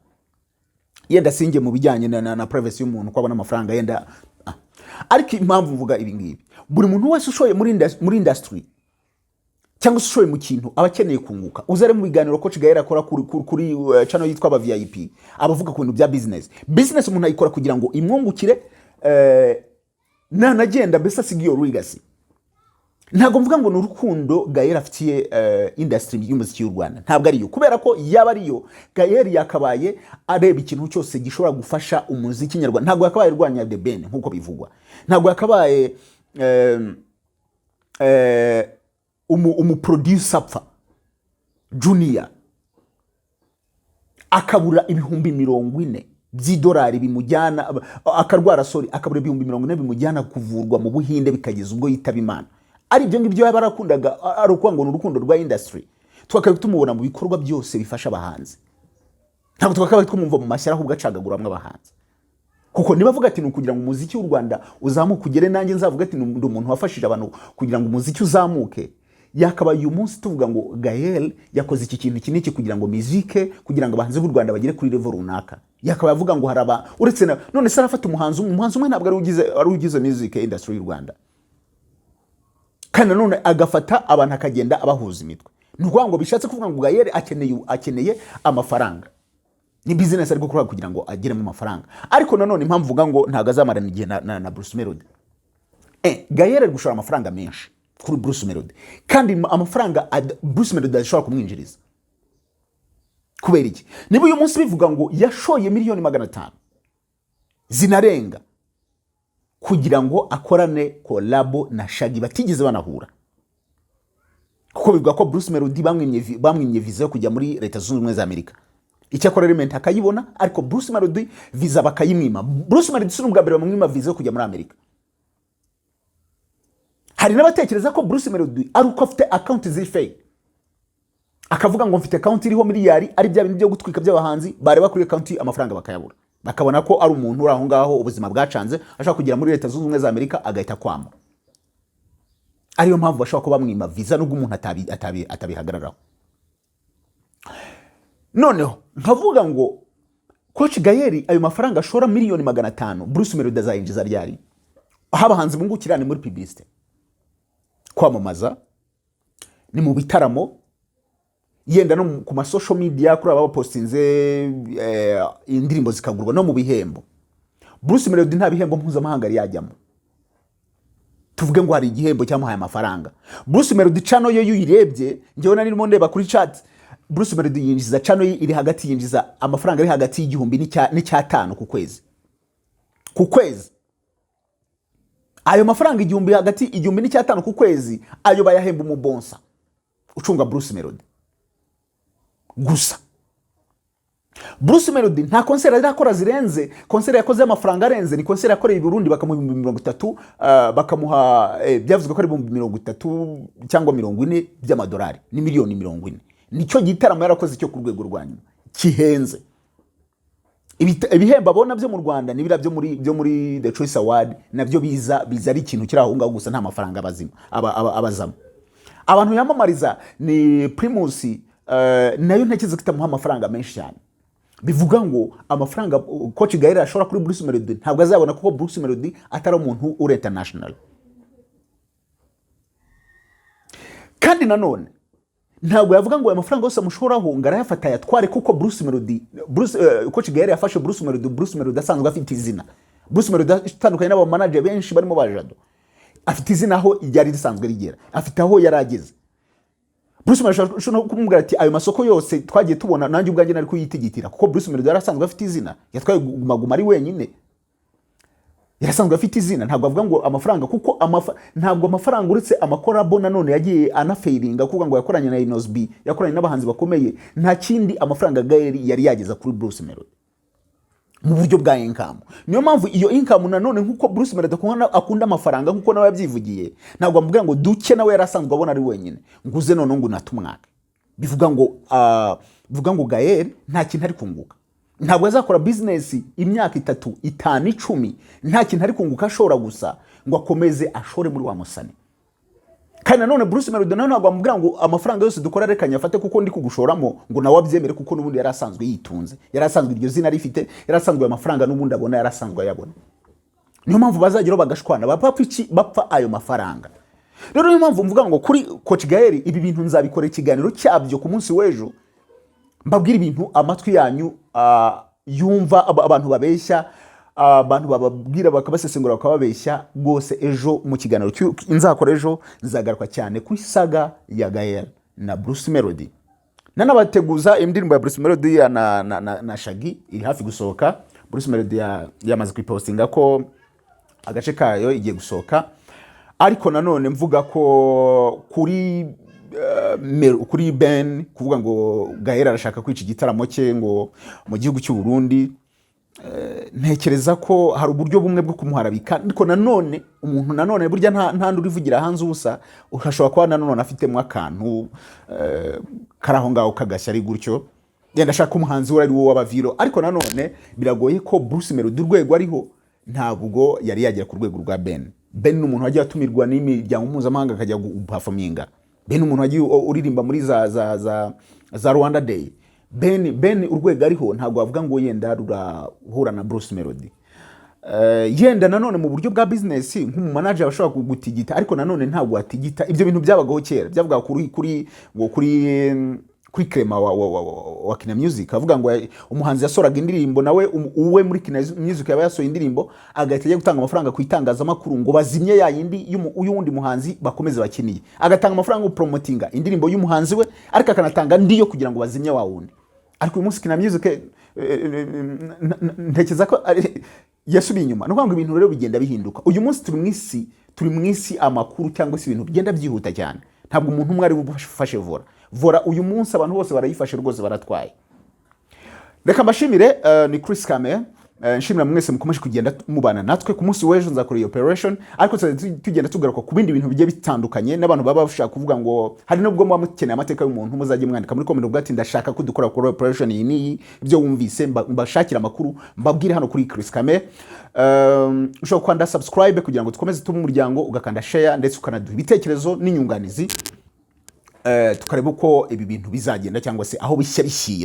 Yenda singe mu bijyanye na privacy y'umuntu ko abona amafaranga yenda. Ariko impamvu mvuga ibi ngibi, buri muntu wese ushoye muri industry cyangwa ushoye mu kintu abakeneye kunguka. Uzare mu biganiro Coach Gael akora kuri channel yitwa aba VIP, abavuga ku bintu bya business umuntu ayikora kugira ngo imwungukire nanagenda mbese asigiye legacy. Ntabwo mvuga ngo n'urukundo Gael afitiye industry y'umuziki y'u Rwanda, ntabwo ari yo. Kubera ko yaba ari yo Gael yakabaye areba ikintu cyose gishobora gufasha umuziki nyarwanda. Ntabwo yakabaye rwanya The Ben nkuko bivugwa, ntabwo yakabaye umuproducer apfa Junior akabura ibihumbi 40 by'idolari bimujyana akarwara akabura ibihumbi 40 bimujyana kuvurwa mu Buhinde bikageza ubwo yitaba Imana. Ari byo ngibyo yabarakundaga ari ukwanga urukundo rwa industry, twakaye tumubona mu bikorwa byose bifasha abahanzi. Ntabwo twakaye twumva mu mashyara ahubwo acagaguramwe abahanzi, kuko nibavuga ati nukugira ngo umuziki w'u Rwanda uzamuke ugere, nanjye nzavuga ati ndi umuntu wafashije abantu kugira ngo umuziki uzamuke. Yakabaye uyu munsi tuvuga ngo Gael yakoze iki kintu kiniki kugira ngo muzike, kugira ngo abahanzi b'u Rwanda bagere kuri level runaka. Yakabaye avuga ngo haraba uretse none se arafata umuhanzi umwe ntabwo ari ugize music industry y'u Rwanda, kandi none agafata abantu akagenda abahuza imitwe. Nubwo ngo bishatse kuvuga ngo Gael akeneye amafaranga, ni business ariko gukora kugira ngo agere mu mafaranga. Ariko nanone impamvu vuga ngo ntago azamarana igihe na Bruce Melody, Gael ari gushora amafaranga menshi kuri Bruce Melody, kandi amafaranga Bruce Melody ashobora kumwinjiriza. Kubera iki? Niba uyu munsi bivuga ngo yashoye miliyoni 500 zinarenga kugira ngo akorane collabo na Shaggy batigeze banahura, kuko bivuga ko Bruce Melody bamwimye visa yo kujya muri Leta Zunze Ubumwe za Amerika. Icyakora element akayibona, ariko Bruce Melody visa bakayimwima. Bruce Melody si n'ubwa mbere bamwima visa yo kujya muri Amerika. Hari n'abatekereza ko Bruce Melody ari uko afite account ziri fake, akavuga ngo mfite account iriho miliyari, ari bya bintu byo gutwika by'abahanzi, bareba kuri account amafaranga bakayabura, bakabona ko ari umuntu uri aho ngaho ubuzima bwacanze ashaka kugira muri Leta Zunze Ubumwe za Amerika agahita kwama. Ariyo mpamvu bashaka ko bamwima visa nubwo umuntu atabihagararaho. Noneho nkavuga ngo Coach Gael ayo mafaranga ashora miliyoni 500 Bruce Melody azayinjiza ryari? Aho abahanzi bungukirane muri publicity, kwamamaza, ni mu bitaramo, yenda no ku ma social media kuri aba postinze indirimbo zikagurwa, no mu bihembo. Bruce Melody nta bihembo mpuzamahanga yajyamo tuvuge ngo hari igihembo cyamuhaye amafaranga. Bruce Melody channel yo yuyirebye, ngewe narimo ndeba kuri chat, Bruce Melody yinjiza channel iri hagati, yinjiza amafaranga ari hagati y'igihumbi n'icya ku kwezi. Ku kwezi ayo mafaranga igihumbi hagati igihumbi n'icya ku kwezi, ayo bayahemba umubonsa ucunga Bruce Melody gusa. Bruce Melody nta concert arakora zirenze, concert yakoze amafaranga arenze ni concert yakoreye i Burundi bakamuha 30, bakamuha byavuzwe ko ari 30 cyangwa 40 by'amadolari, ni miliyoni 40. Nicyo gitaramo yarakoze cyo ku rwego rwa nyuma kihenze. Ibihembo abona byo mu Rwanda nibira byo muri The Choice Award, nabyo biza ari ikintu kiri aho ngaho gusa, nta mafaranga abazamo. Abantu yamamariza ni Primus, nayo ntekereza kitamuha amafaranga menshi cyane. Bivuga ngo amafaranga Coach Gael ashora kuri Bruce Melody ntabwo azabona, kuko Bruce Melody atari umuntu uri international. Kandi nanone ntabwo yavuga ngo aya mafaranga yose amushoraho ngara yafata yatware, kuko Coach Gael yafashe Bruce Melody asanzwe afite izina. Bruce Melody atandukanye n'aba manager benshi barimo bajado, afite izina aho ryari risanzwe rigera, afite aho yarageze. Bruce Melody shona kumubwira ati ayo masoko yose twagiye tubona nanjye ubwanjye nari kuyitigitira, kuko Bruce Melody yarasanzwe afite izina, yatwaye guma ari wenyine, yarasanzwe afite izina. Ntabwo avuga ngo amafaranga, kuko ntabwo amafaranga uretse amakorabo nanone yagiye anafailinga, kuko ngo yakoranye na Inosb, yakoranye n'abahanzi bakomeye, nta kindi amafaranga Gael yari yageza kuri Bruce Melody mu buryo bwa income. Niyo mpamvu iyo income nanone nkuko Bruce Melody akunda amafaranga, nkuko nawe yabyivugiye, ntabwo amubwira ngo duke nawe yarasanzwe abona ari wenyine nguze none ngo natumwaka. Bivuga ngo Gael nta kintu ari kunguka, ntabwo azakora business imyaka 3, 5, 10 nta kintu ari kunguka ashora gusa ngo akomeze ashore muri wa musane. Kandi nanone Bruce Melody nawe ntabwo amubwira ngo amafaranga yose dukora reka nyafate kuko ndi kugushoramo ngo nawe abyemere, kuko nubundi yarasanzwe yitunze, yarasanzwe iryo zina rifite, yarasanzwe amafaranga nubundi abona, yarasanzwe ayabona. Niyo mpamvu bazagiraho bagashwana bapfa ayo mafaranga. Rero niyo mpamvu mvuga ngo kuri Coach Gael ibi bintu nzabikora ikiganiro cyabyo ku munsi w'ejo, mbabwira ibintu amatwi yanyu yumva, abantu babeshya, abantu bababwira bakabasesengura bakababeshya rwose. Ejo mu kiganiro nzakora ejo nzagaruka cyane kuri saga ya Gael na Bruce Melody, nanabateguza indirimbo ya Bruce Melody na Shaggy iri hafi gusohoka. Bruce Melody yamaze kwipostinga ko agace kayo igiye gusohoka. ariko nanone mvuga ko kuri Ben kuvuga ngo Gaël arashaka kwica igitaramo cye ngo mu gihugu cy'u Burundi, ntekereza ko hari uburyo bumwe bwo kumuharabika, ariko nanone umuntu nanone burya nta ndurivugira hanze ubusa, ukashobora kuba nanone afitemo akantu karaho ngaho kagashya ari gutyo, yenda ashaka umuhanzi we ari wo w'abaviro, ariko nanone biragoye ko Bruce Melody urwego ariho ntabwo yari yagera ku rwego rwa Ben. Ben ni umuntu wagiye atumirwa n'imiryango mpuzamahanga akajya guperforminga. Ben umuntu wagiye uririmba muri za Rwanda Day. Ben urwego ariho ntabwo avuga ngo yenda rurahura na Bruce Melody. Yenda nanone mu buryo bwa business nk'umu manager bashobora kugutigita, ariko nanone ntabwo atigita. Ibyo bintu byabagaho kera, byavuga kuri Clement wa Kina Music, avuga ngo umuhanzi yasoraga indirimbo nawe uwe muri Kina Music yaba yasoye indirimbo agahita ajya gutanga amafaranga ku itangazamakuru ngo bazimye ya yindi y'uwundi muhanzi bakomeze bakiniye, agatanga amafaranga yo promotinga indirimbo y'umuhanzi we, ariko akanatanga ndiyo kugira ngo bazimye wa wundi. Ariko uyu munsi Kina Music ntekereza ko yasubiye inyuma. Nukuvuga ngo ibintu rero bigenda bihinduka. Uyu munsi turi mu isi amakuru cyangwa se ibintu bigenda byihuta cyane. Ntabwo umuntu umwe ari bufashe Vora uyu munsi abantu bose barayifashe rwose baratwaye. Reka mbashimire, ni Chris Kame, nshimira mwese mukomeje kugenda mubana natwe. Ku munsi w'ejo nzakora iyi operation, ariko tugenda tugaruka ku bindi bintu bigiye bitandukanye n'abantu baba bashaka kuvuga ngo hari nubwo muba mukeneye amateka y'umuntu, muzajye mwandika muri comment bwati ndashaka ko dukora kuri operation iyi ni ibyo wumvise, mbashakira amakuru mbabwire hano kuri Chris Kame. Ushobora kwanda subscribe kugira ngo dukomeze tuba umuryango, ugakanda share ndetse ukanaduha ibitekerezo n'inyunganizi, tukareba uko ibi bintu bizagenda cyangwa se aho bishya bishyira.